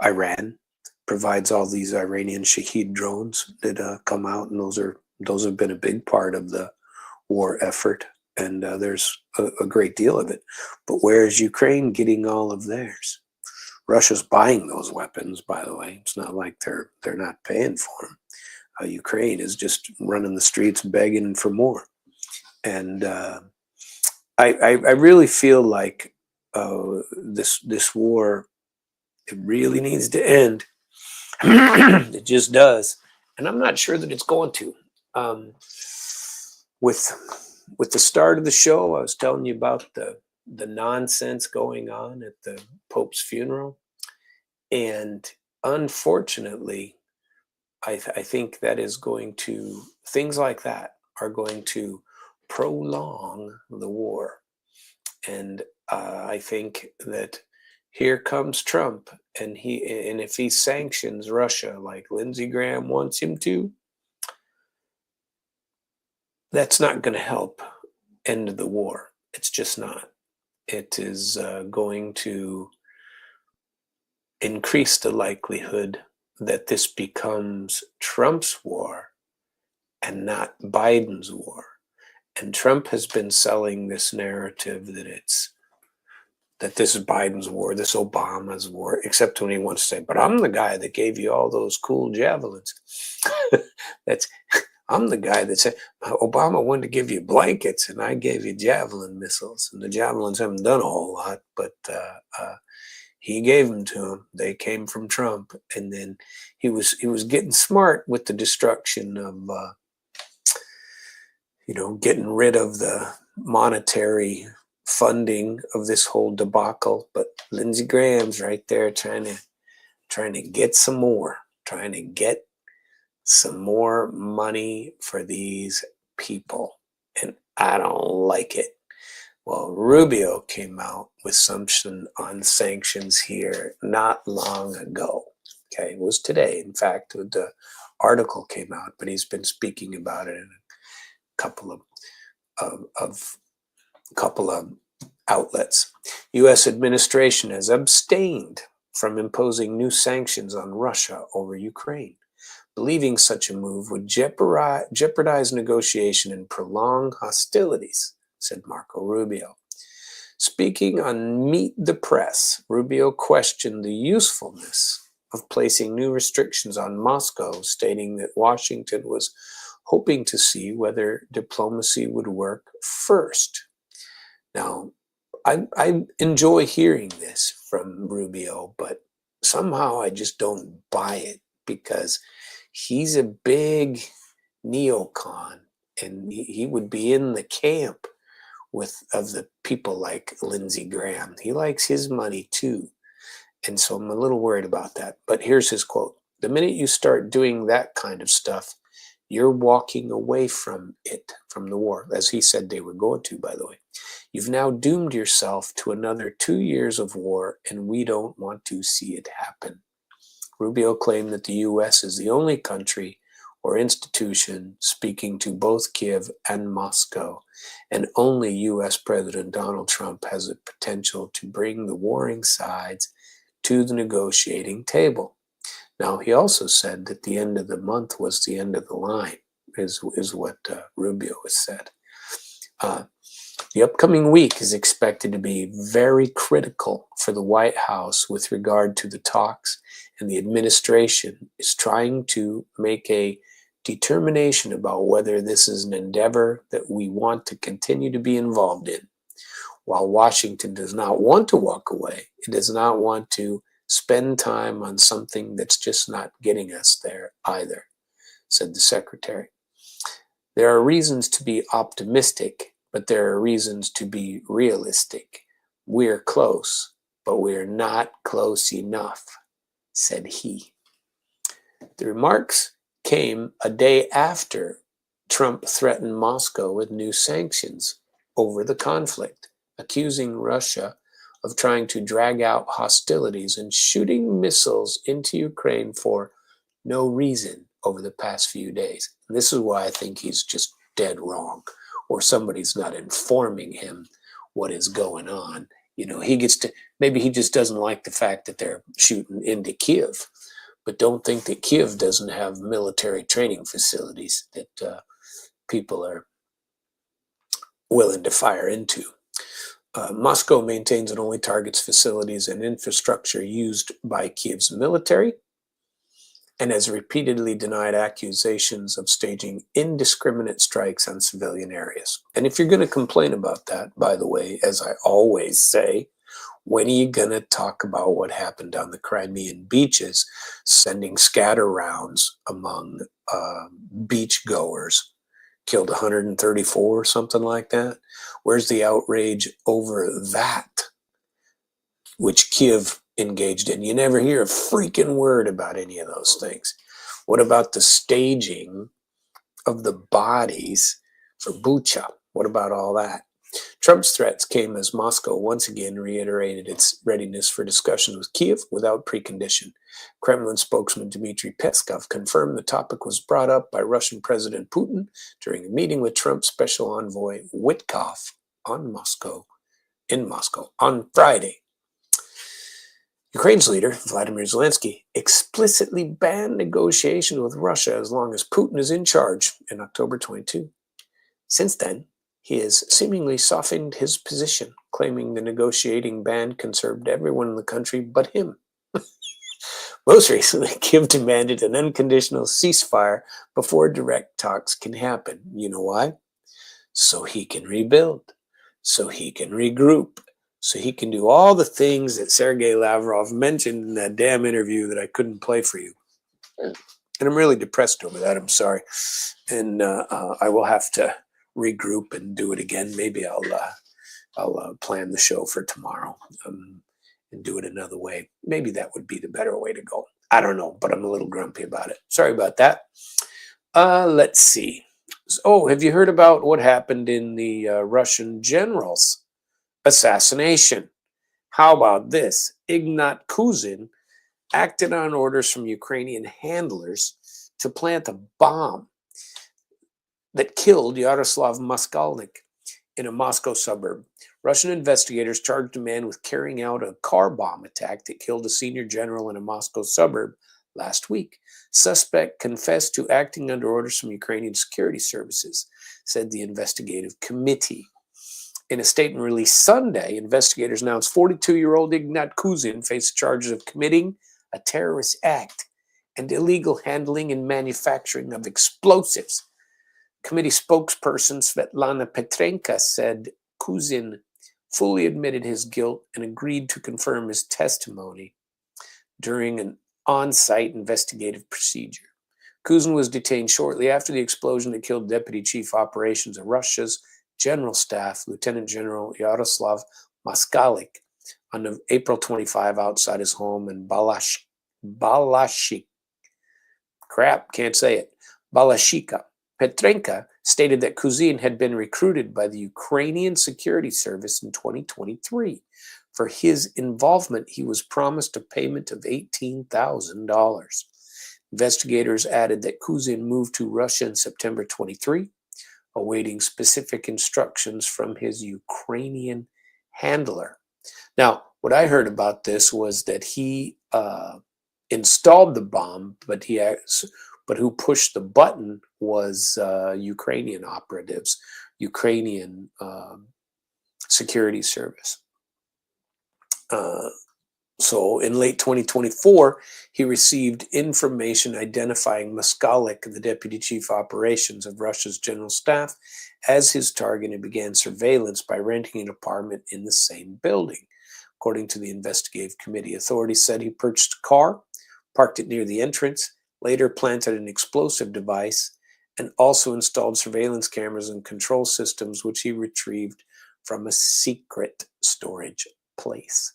Iran provides all these Iranian Shahed drones that come out, and those have been a big part of the war effort. And there's a great deal of it. But where is Ukraine getting all of theirs? Russia's buying those weapons, by the way. It's not like they're not paying for them. Ukraine is just running the streets begging for more. And I really feel like this war, it really needs to end. It just does. And I'm not sure that it's going to. With the start of the show, I was telling you about the nonsense going on at the Pope's funeral. And unfortunately, I think that is going to, things like that are going to prolong the war. And I think that here comes Trump, and if he sanctions Russia like Lindsey Graham wants him to, that's not going to help end the war. It's just not. It is going to increase the likelihood that this becomes Trump's war and not Biden's war. And Trump has been selling this narrative that this is Biden's war, this Obama's war, except when he wants to say, but I'm the guy that gave you all those cool javelins. I'm the guy that said, Obama wanted to give you blankets and I gave you javelin missiles. And the javelins haven't done a whole lot, but he gave them to him. They came from Trump. And then he was getting smart with the destruction of, getting rid of the monetary funding of this whole debacle. But Lindsey Graham's right there trying to get some more, trying to get some more money for these people. And I don't like it. Well, Rubio came out with something on sanctions here not long ago. Okay, it was today. In fact, the article came out, but he's been speaking about it in a couple of outlets. U.S. administration has abstained from imposing new sanctions on Russia over Ukraine, believing such a move would jeopardize negotiation and prolong hostilities, said Marco Rubio. Speaking on Meet the Press, Rubio questioned the usefulness of placing new restrictions on Moscow, stating that Washington was hoping to see whether diplomacy would work first. Now, I enjoy hearing this from Rubio, but somehow I just don't buy it, because he's a big neocon, and he would be in the camp of the people like Lindsey Graham. He likes his money too. And so I'm a little worried about that. But here's his quote. The minute you start doing that kind of stuff, you're walking away from it, from the war, as he said they were going to, by the way. You've now doomed yourself to another 2 years of war, and we don't want to see it happen. Rubio claimed that the U.S. is the only country or institution speaking to both Kiev and Moscow, and only U.S. President Donald Trump has the potential to bring the warring sides to the negotiating table. Now, he also said that the end of the month was the end of the line, is what Rubio has said. The upcoming week is expected to be very critical for the White House with regard to the talks, and the administration is trying to make a determination about whether this is an endeavor that we want to continue to be involved in. While Washington does not want to walk away, it does not want to spend time on something that's just not getting us there either, said the secretary. There are reasons to be optimistic, but there are reasons to be realistic. We're close, but we're not close enough, said he. The remarks came a day after Trump threatened Moscow with new sanctions over the conflict, accusing Russia of trying to drag out hostilities and shooting missiles into Ukraine for no reason over the past few days. And this is why I think he's just dead wrong, or somebody's not informing him what is going on. You know, maybe he just doesn't like the fact that they're shooting into Kiev, but don't think that Kiev doesn't have military training facilities that people are willing to fire into. Moscow maintains and only targets facilities and infrastructure used by Kiev's military, and has repeatedly denied accusations of staging indiscriminate strikes on civilian areas. And if you're going to complain about that, by the way, as I always say, when are you going to talk about what happened on the Crimean beaches, sending scatter rounds among beachgoers, killed 134 or something like that? Where's the outrage over that, which Kiev engaged in? You never hear a freaking word about any of those things. What about the staging of the bodies for Bucha? What about all that? Trump's threats came as Moscow once again reiterated its readiness for discussions with Kiev without precondition. Kremlin spokesman Dmitry Peskov confirmed the topic was brought up by Russian President Putin during a meeting with Trump's special envoy Witkoff in Moscow on Friday. Ukraine's leader, Vladimir Zelensky, explicitly banned negotiations with Russia as long as Putin is in charge in October 22. Since then, he has seemingly softened his position, claiming the negotiating ban conserved everyone in the country but him. Most recently, Kiev demanded an unconditional ceasefire before direct talks can happen. You know why? So he can rebuild, so he can regroup, so he can do all the things that Sergei Lavrov mentioned in that damn interview that I couldn't play for you. And I'm really depressed over that. I'm sorry. And I will have to regroup and do it again. Maybe I'll plan the show for tomorrow and do it another way. Maybe that would be the better way to go. I don't know, but I'm a little grumpy about it. Sorry about that. Let's see. Oh, have you heard about what happened in the Russian general's assassination? How about this? Ignat Kuzin acted on orders from Ukrainian handlers to plant a bomb that killed Yaroslav Maskalnik in a Moscow suburb. Russian investigators charged a man with carrying out a car bomb attack that killed a senior general in a Moscow suburb last week. Suspect confessed to acting under orders from Ukrainian security services, said the investigative committee. In a statement released Sunday, investigators announced 42-year-old Ignat Kuzin faced charges of committing a terrorist act and illegal handling and manufacturing of explosives. Committee spokesperson Svetlana Petrenko said Kuzin fully admitted his guilt and agreed to confirm his testimony during an on-site investigative procedure. Kuzin was detained shortly after the explosion that killed Deputy Chief Operations of Russia's General Staff, Lieutenant General Yaroslav Maskalik, on April 25 outside his home in Balashika. Petrenko stated that Kuzin had been recruited by the Ukrainian Security Service in 2023. For his involvement, he was promised a payment of $18,000. Investigators added that Kuzin moved to Russia in September 23, awaiting specific instructions from his Ukrainian handler. Now, what I heard about this was that he installed the bomb, but who pushed the button was Ukrainian operatives, Ukrainian security service. So in late 2024, he received information identifying Moskalik, the deputy chief operations of Russia's general staff, as his target and began surveillance by renting an apartment in the same building. According to the investigative committee, authorities said he purchased a car, parked it near the entrance, later planted an explosive device, and also installed surveillance cameras and control systems, which he retrieved from a secret storage place.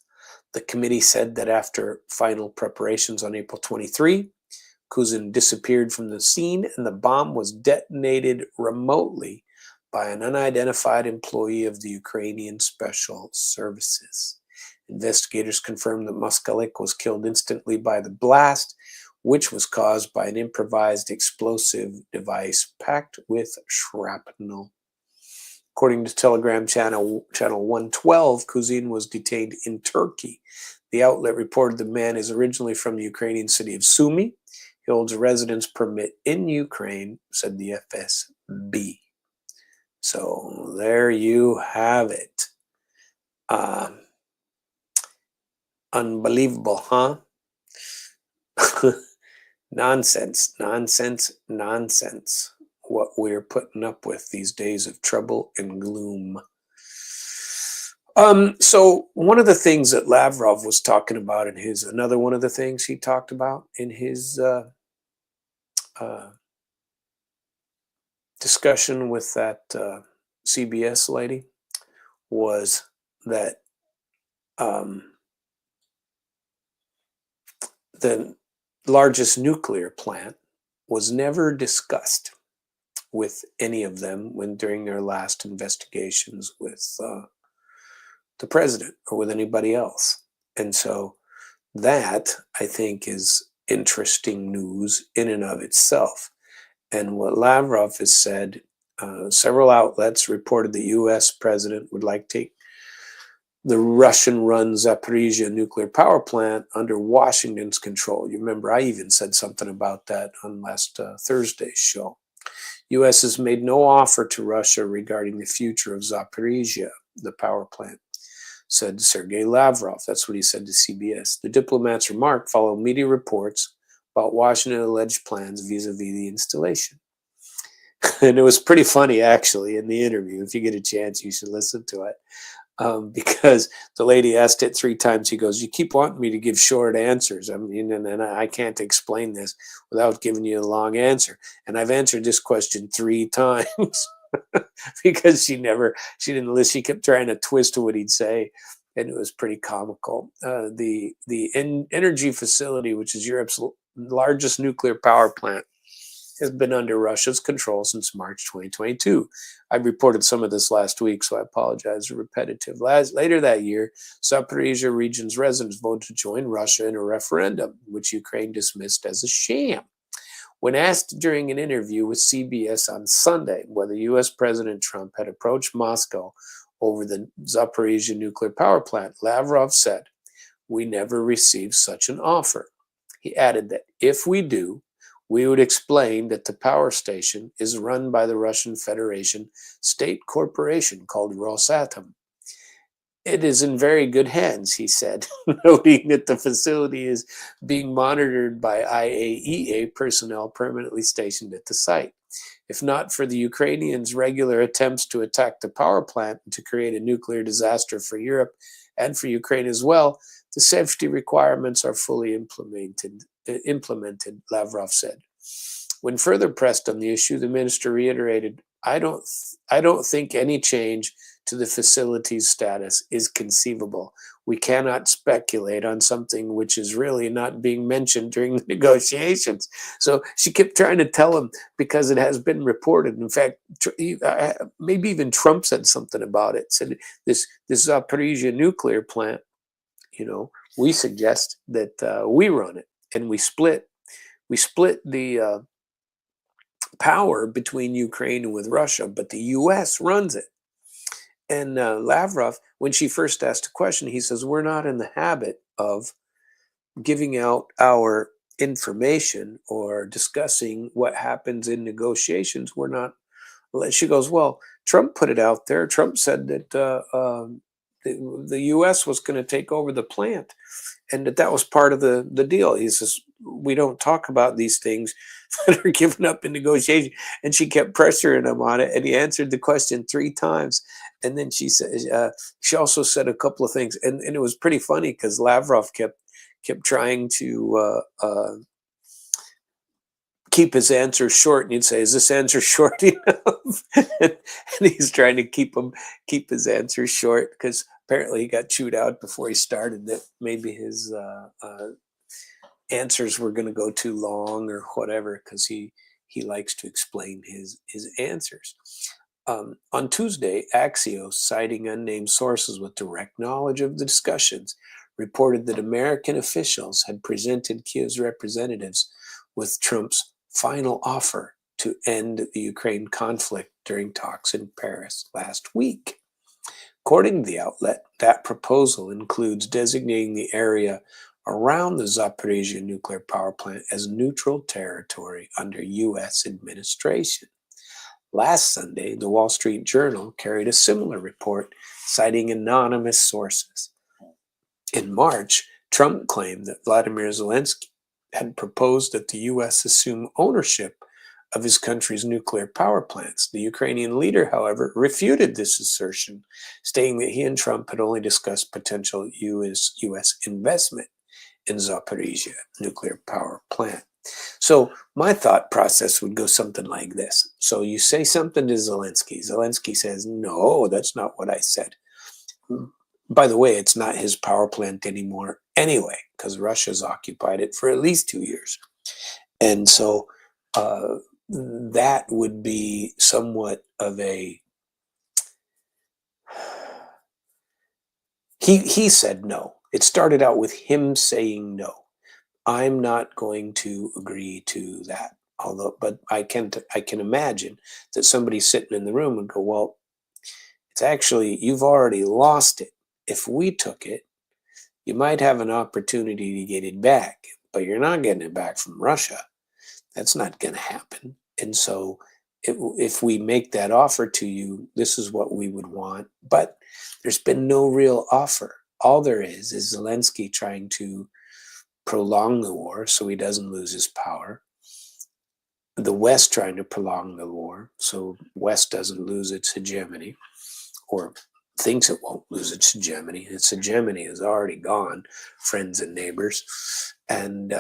The committee said that after final preparations on April 23, Kuzin disappeared from the scene and the bomb was detonated remotely by an unidentified employee of the Ukrainian Special Services. Investigators confirmed that Moskalik was killed instantly by the blast, which was caused by an improvised explosive device packed with shrapnel. According to Telegram channel 112, Kuzin was detained in Turkey. The outlet reported the man is originally from the Ukrainian city of Sumy. He holds a residence permit in Ukraine, said the FSB. So there you have it. Unbelievable, huh? Nonsense, nonsense, nonsense. What we're putting up with these days of trouble and gloom. So one of the things that Lavrov was talking about in another one of the things he talked about in his discussion with that CBS lady was that the largest nuclear plant was never discussed with any of them during their last investigations with the president or with anybody else. And so that, I think, is interesting news in and of itself. And what Lavrov has said, several outlets reported the U.S. president would like to take the Russian-run Zaporizhzhia nuclear power plant under Washington's control. You remember I even said something about that on last Thursday's show. U.S. has made no offer to Russia regarding the future of Zaporizhzhia, the power plant, said Sergei Lavrov. That's what he said to CBS. The diplomat's remark followed media reports about Washington's alleged plans vis-a-vis the installation. And it was pretty funny, actually, in the interview. If you get a chance, you should listen to it. Because the lady asked it 3 times. He goes, you keep wanting me to give short answers. I mean, and I can't explain this without giving you a long answer. And I've answered this question 3 times because she didn't listen. She kept trying to twist to what he'd say. And it was pretty comical. The energy facility, which is Europe's largest nuclear power plant, has been under Russia's control since March 2022. I reported some of this last week, so I apologize for repetitive. Later that year, Zaporizhzhia region's residents voted to join Russia in a referendum, which Ukraine dismissed as a sham. When asked during an interview with CBS on Sunday whether U.S. President Trump had approached Moscow over the Zaporizhzhia nuclear power plant, Lavrov said, "We never received such an offer." He added that if we do, we would explain that the power station is run by the Russian Federation state corporation called Rosatom. It is in very good hands, he said, noting that the facility is being monitored by IAEA personnel permanently stationed at the site. If not for the Ukrainians' regular attempts to attack the power plant and to create a nuclear disaster for Europe and for Ukraine as well, the safety requirements are fully implemented, Lavrov said. When further pressed on the issue, the minister reiterated, I don't think any change to the facility's status is conceivable. We cannot speculate on something which is really not being mentioned during the negotiations. So she kept trying to tell him because it has been reported. In fact, maybe even Trump said something about it. Said this Zaporizhzhia nuclear plant, we suggest that we run it and we split we split the power between Ukraine and with Russia, but the U.S. runs it. And Lavrov, when she first asked a question, he says, we're not in the habit of giving out our information or discussing what happens in negotiations. We're not. She goes, well, Trump put it out there. Trump said that the U.S. was going to take over the plant, and that was part of the deal. He says, we don't talk about these things that are given up in negotiation. And she kept pressuring him on it, and he answered the question 3 times. And then she said, she also said a couple of things, and it was pretty funny because Lavrov kept trying to keep his answers short, and he'd say, is this answer short enough? and he's trying to keep his answers short because apparently he got chewed out before he started that maybe his answers were going to go too long or whatever, because he likes to explain his answers. On Tuesday, Axios, citing unnamed sources with direct knowledge of the discussions, reported that American officials had presented Kiev's representatives with Trump's final offer to end the Ukraine conflict during talks in Paris last week. According to the outlet, that proposal includes designating the area around the Zaporizhzhia nuclear power plant as neutral territory under U.S. administration. Last Sunday, the Wall Street Journal carried a similar report citing anonymous sources. In March, Trump claimed that Vladimir Zelensky had proposed that the U.S. assume ownership of his country's nuclear power plants. The Ukrainian leader, however, refuted this assertion, stating that he and Trump had only discussed potential U.S. investment in Zaporizhzhia nuclear power plant. So my thought process would go something like this. So you say something to Zelensky. Zelensky says, no, that's not what I said. By the way, it's not his power plant anymore anyway, because Russia's occupied it for at least 2 years. And so that would be somewhat of a... He said no. It started out with him saying no. I'm not going to agree to that. But I can imagine that somebody sitting in the room would go, well, it's actually, you've already lost it. If we took it, you might have an opportunity to get it back, but you're not getting it back from Russia. That's not going to happen. And so if we make that offer to you, this is what we would want. But there's been no real offer. All there is Zelensky trying to prolong the war so he doesn't lose his power. The West trying to prolong the war so West doesn't lose its hegemony, or thinks it won't lose its hegemony. Its hegemony is already gone, friends and neighbors. And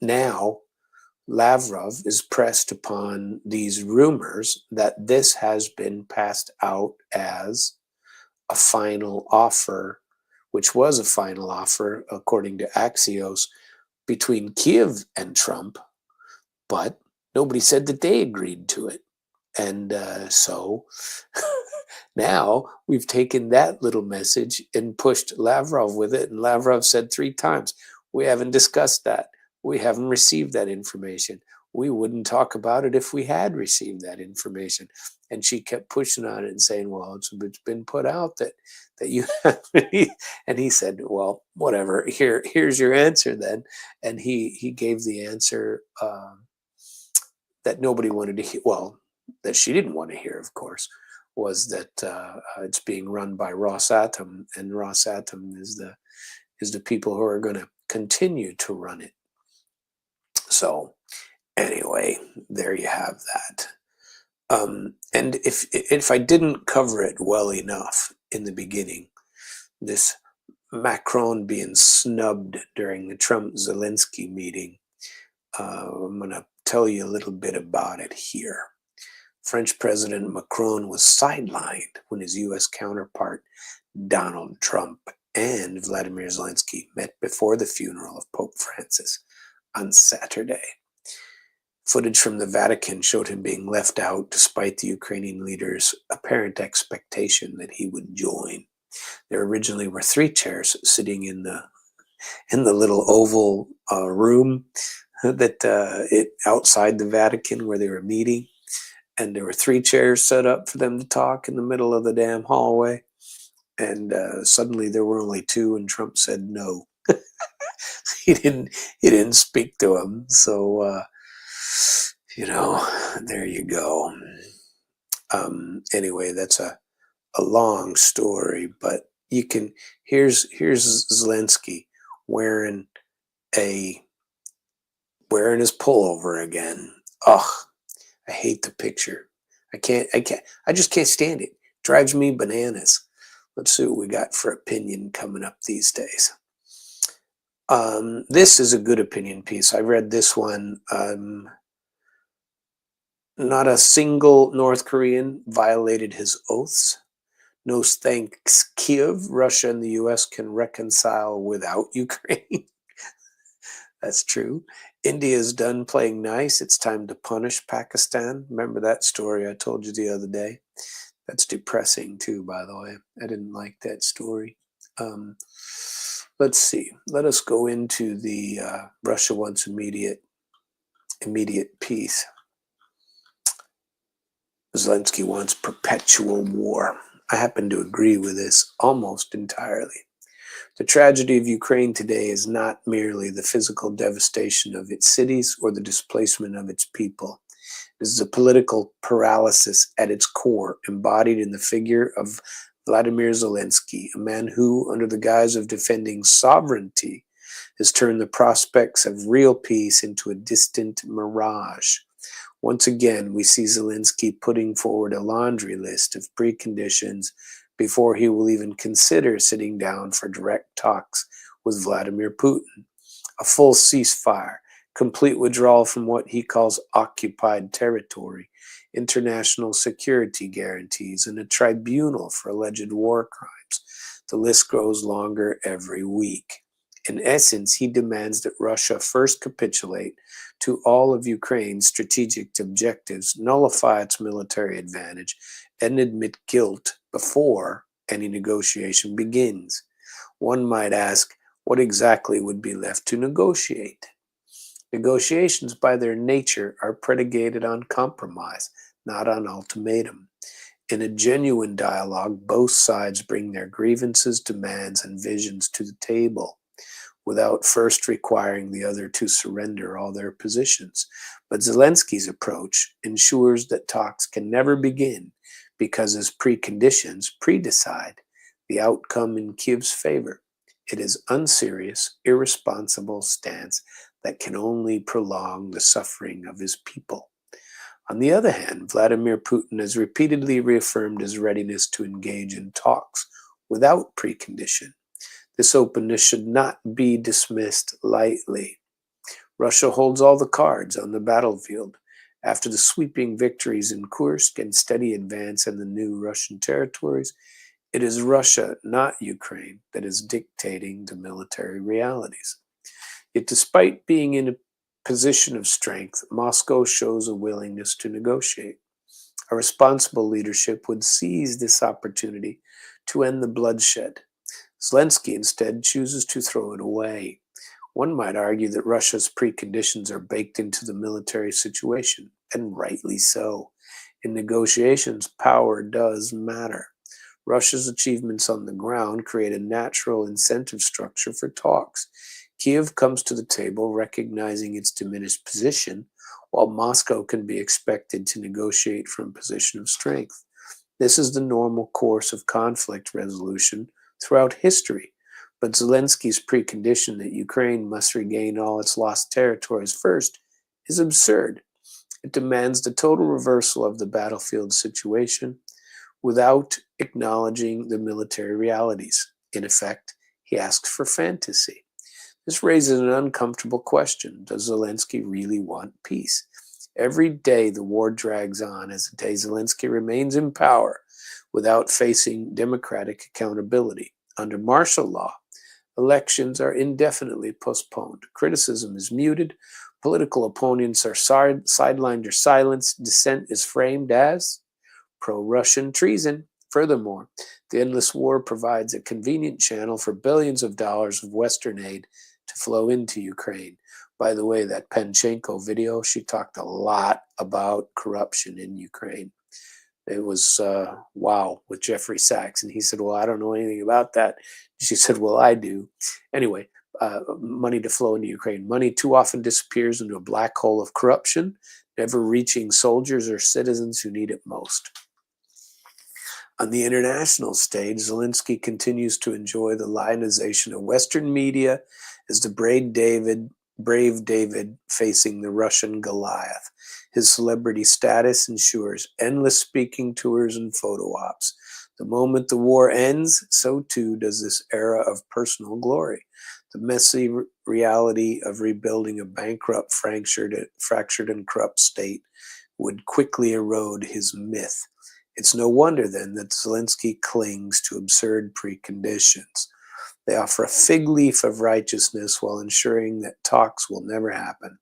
now Lavrov is pressed upon these rumors that this has been passed out as a final offer, which was a final offer, according to Axios, between Kiev and Trump, but nobody said that they agreed to it. And so now we've taken that little message and pushed Lavrov with it, and Lavrov said 3 times, we haven't discussed that. We haven't received that information. We wouldn't talk about it if we had received that information. And she kept pushing on it and saying, well, it's been put out that you have. And he said, well, whatever, here's your answer then. And he gave the answer that nobody wanted to hear, well, that she didn't want to hear, of course, was that it's being run by Rosatom, and Rosatom is the people who are going to continue to run it. So anyway, there you have that. And if I didn't cover it well enough in the beginning, this Macron being snubbed during the Trump-Zelensky meeting, I'm going to tell you a little bit about it here. French President Macron was sidelined when his U.S. counterpart Donald Trump and Vladimir Zelensky met before the funeral of Pope Francis on Saturday. Footage from the Vatican showed him being left out despite the Ukrainian leader's apparent expectation that he would join. There originally were 3 chairs sitting in the little oval room that outside the Vatican where they were meeting, and there were 3 chairs set up for them to talk in the middle of the damn hallway, and suddenly there were only 2, and Trump said no. he didn't speak to him. So there you go. Anyway, that's a long story, but here's Zelensky wearing his pullover again. Ugh, I hate the picture. I just can't stand it. Drives me bananas. Let's see what we got for opinion coming up these days. This is a good opinion piece. I read this one. Not a single North Korean violated his oaths. No thanks, Kiev. Russia and the US can reconcile without Ukraine. That's true. India's done playing nice. It's time to punish Pakistan. Remember that story I told you the other day? That's depressing too, by the way. I didn't like that story. Let's see. Let us go into the Russia wants immediate peace. Zelensky wants perpetual war. I happen to agree with this almost entirely. The tragedy of Ukraine today is not merely the physical devastation of its cities or the displacement of its people. It is a political paralysis at its core, embodied in the figure of Vladimir Zelensky, a man who, under the guise of defending sovereignty, has turned the prospects of real peace into a distant mirage. Once again, we see Zelensky putting forward a laundry list of preconditions before he will even consider sitting down for direct talks with Vladimir Putin. A full ceasefire, complete withdrawal from what he calls occupied territory, international security guarantees, and a tribunal for alleged war crimes. The list grows longer every week. In essence, he demands that Russia first capitulate to all of Ukraine's strategic objectives, nullify its military advantage, and admit guilt before any negotiation begins. One might ask, what exactly would be left to negotiate? Negotiations, by their nature, are predicated on compromise, not on ultimatum. In a genuine dialogue, both sides bring their grievances, demands, and visions to the table, without first requiring the other to surrender all their positions. But Zelensky's approach ensures that talks can never begin because his preconditions predecide the outcome in Kiev's favor. It is unserious, irresponsible stance that can only prolong the suffering of his people. On the other hand, Vladimir Putin has repeatedly reaffirmed his readiness to engage in talks without precondition. This openness should not be dismissed lightly. Russia holds all the cards on the battlefield. After the sweeping victories in Kursk and steady advance in the new Russian territories, it is Russia, not Ukraine, that is dictating the military realities. Yet despite being in a position of strength, Moscow shows a willingness to negotiate. A responsible leadership would seize this opportunity to end the bloodshed. Zelensky instead chooses to throw it away. One might argue that Russia's preconditions are baked into the military situation, and rightly so. In negotiations, power does matter. Russia's achievements on the ground create a natural incentive structure for talks. Kiev comes to the table recognizing its diminished position, while Moscow can be expected to negotiate from a position of strength. This is the normal course of conflict resolution throughout history, but Zelensky's precondition that Ukraine must regain all its lost territories first is absurd. It demands the total reversal of the battlefield situation without acknowledging the military realities. In effect, he asks for fantasy. This raises an uncomfortable question. Does Zelensky really want peace? Every day the war drags on as the day Zelensky remains in power without facing democratic accountability. Under martial law, elections are indefinitely postponed. Criticism is muted. Political opponents are sidelined or silenced. Dissent is framed as pro-Russian treason. Furthermore, the endless war provides a convenient channel for billions of dollars of Western aid to flow into Ukraine. By the way, that Panchenko video, she talked a lot about corruption in Ukraine. It was, wow, with Jeffrey Sachs. And he said, well, I don't know anything about that. She said, well, I do. Anyway, money to flow into Ukraine. Money too often disappears into a black hole of corruption, never reaching soldiers or citizens who need it most. On the international stage, Zelensky continues to enjoy the lionization of Western media as the brave David facing the Russian Goliath. His celebrity status ensures endless speaking tours and photo ops. The moment the war ends, so too does this era of personal glory. The messy reality of rebuilding a bankrupt, fractured and corrupt state would quickly erode his myth. It's no wonder, then, that Zelensky clings to absurd preconditions. They offer a fig leaf of righteousness while ensuring that talks will never happen.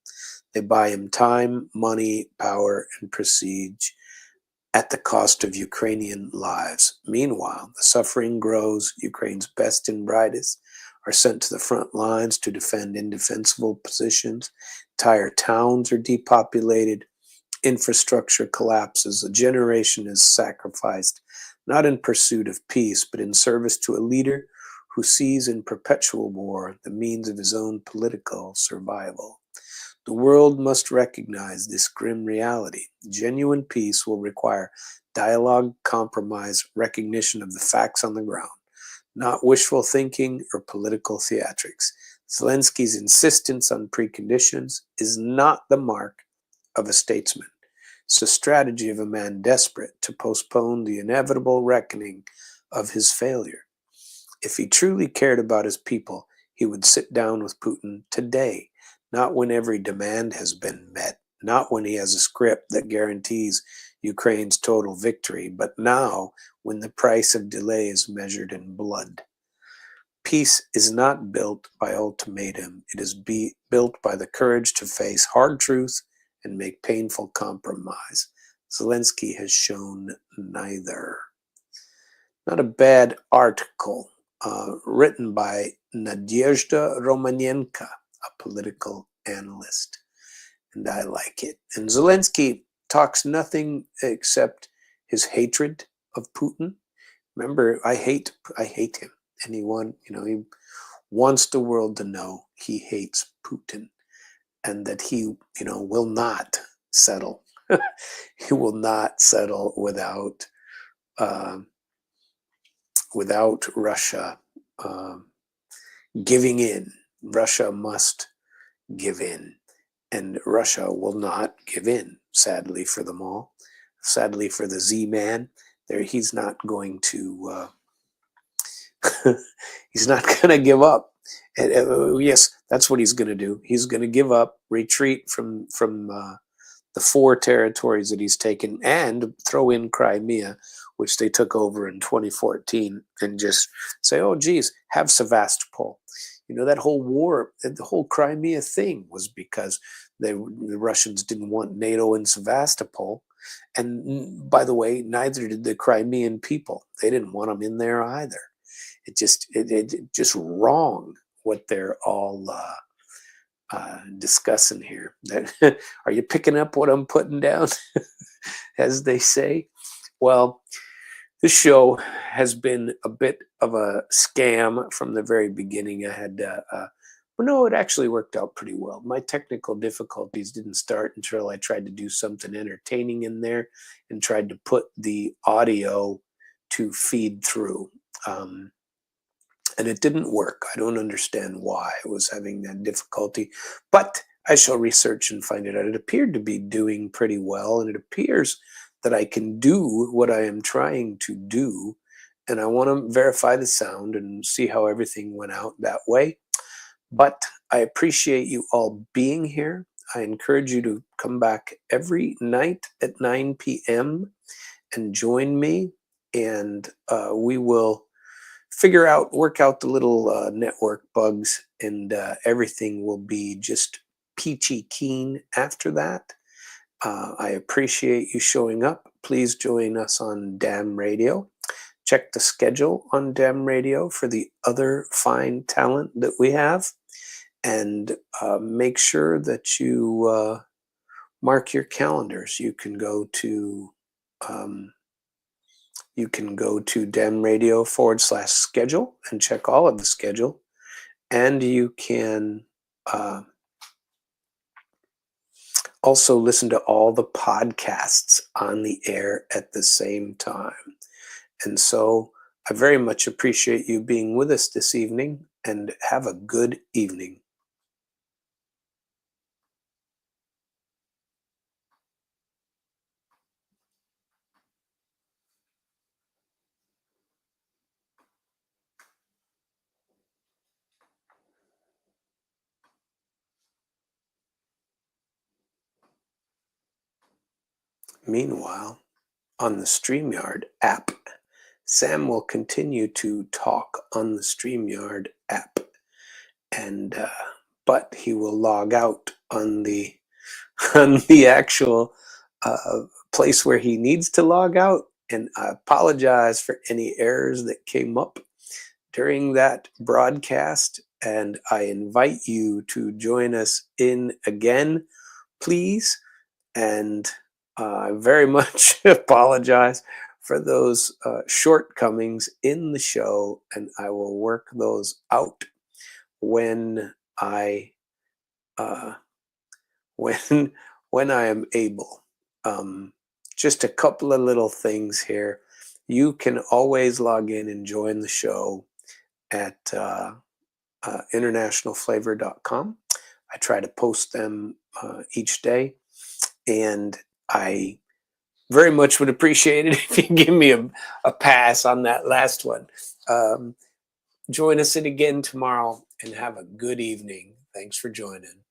They buy him time, money, power, and prestige at the cost of Ukrainian lives. Meanwhile, the suffering grows. Ukraine's best and brightest are sent to the front lines to defend indefensible positions. Entire towns are depopulated. Infrastructure collapses. A generation is sacrificed, not in pursuit of peace, but in service to a leader who sees in perpetual war the means of his own political survival. The world must recognize this grim reality. Genuine peace will require dialogue, compromise, recognition of the facts on the ground, not wishful thinking or political theatrics. Zelensky's insistence on preconditions is not the mark of a statesman. It's a strategy of a man desperate to postpone the inevitable reckoning of his failure. If he truly cared about his people, he would sit down with Putin today, not when every demand has been met, not when he has a script that guarantees Ukraine's total victory, but now when the price of delay is measured in blood. Peace is not built by ultimatum. It is built by the courage to face hard truth and make painful compromise. Zelensky has shown neither. Not a bad article written by Nadezhda Romanenko, a political analyst, and I like it. And Zelensky talks nothing except his hatred of Putin. Remember, I hate him, and he wants the world to know he hates Putin, and that he, will not settle. He will not settle without Russia giving in. Russia must give in, and Russia will not give in, sadly for them all. Sadly for the Z-man, he's not going to he's not going to give up. And, yes, that's what he's going to do. He's going to give up, retreat from the 4 territories that he's taken, and throw in Crimea, which they took over in 2014, and just say, oh, geez, have Sevastopol. That whole war, the whole Crimea thing was because the Russians didn't want NATO in Sevastopol. And by the way, neither did the Crimean people. They didn't want them in there either. It just wrong what they're all discussing here. Are you picking up what I'm putting down, as they say? Well, this show has been a bit of a scam from the very beginning. I had, no, it actually worked out pretty well. My technical difficulties didn't start until I tried to do something entertaining in there and tried to put the audio to feed through. And it didn't work. I don't understand why I was having that difficulty, but I shall research and find it out. It appeared to be doing pretty well, and it appears that I can do what I am trying to do, and I want to verify the sound and see how everything went out that way. But I appreciate you all being here. I encourage you to come back every night at 9 p.m. and join me, and we will work out the little network bugs, and everything will be just peachy keen after that. I appreciate you showing up. Please join us on Damn Radio. Check the schedule on Damn Radio for the other fine talent that we have. and make sure that you mark your calendars. You can go to Dem Radio /schedule and check all of the schedule. And you can also listen to all the podcasts on the air at the same time. And so I very much appreciate you being with us this evening, and have a good evening. Meanwhile, on the StreamYard app, Sam will continue to talk on the StreamYard app, and but he will log out on the actual place where he needs to log out. And I apologize for any errors that came up during that broadcast. And I invite you to join us in again, please. And I very much apologize for those shortcomings in the show, and I will work those out when I when I am able. Just a couple of little things here. You can always log in and join the show at internationalflavor.com. I try to post them each day, and I very much would appreciate it if you give me a pass on that last one. Join us again tomorrow, and have a good evening. Thanks for joining.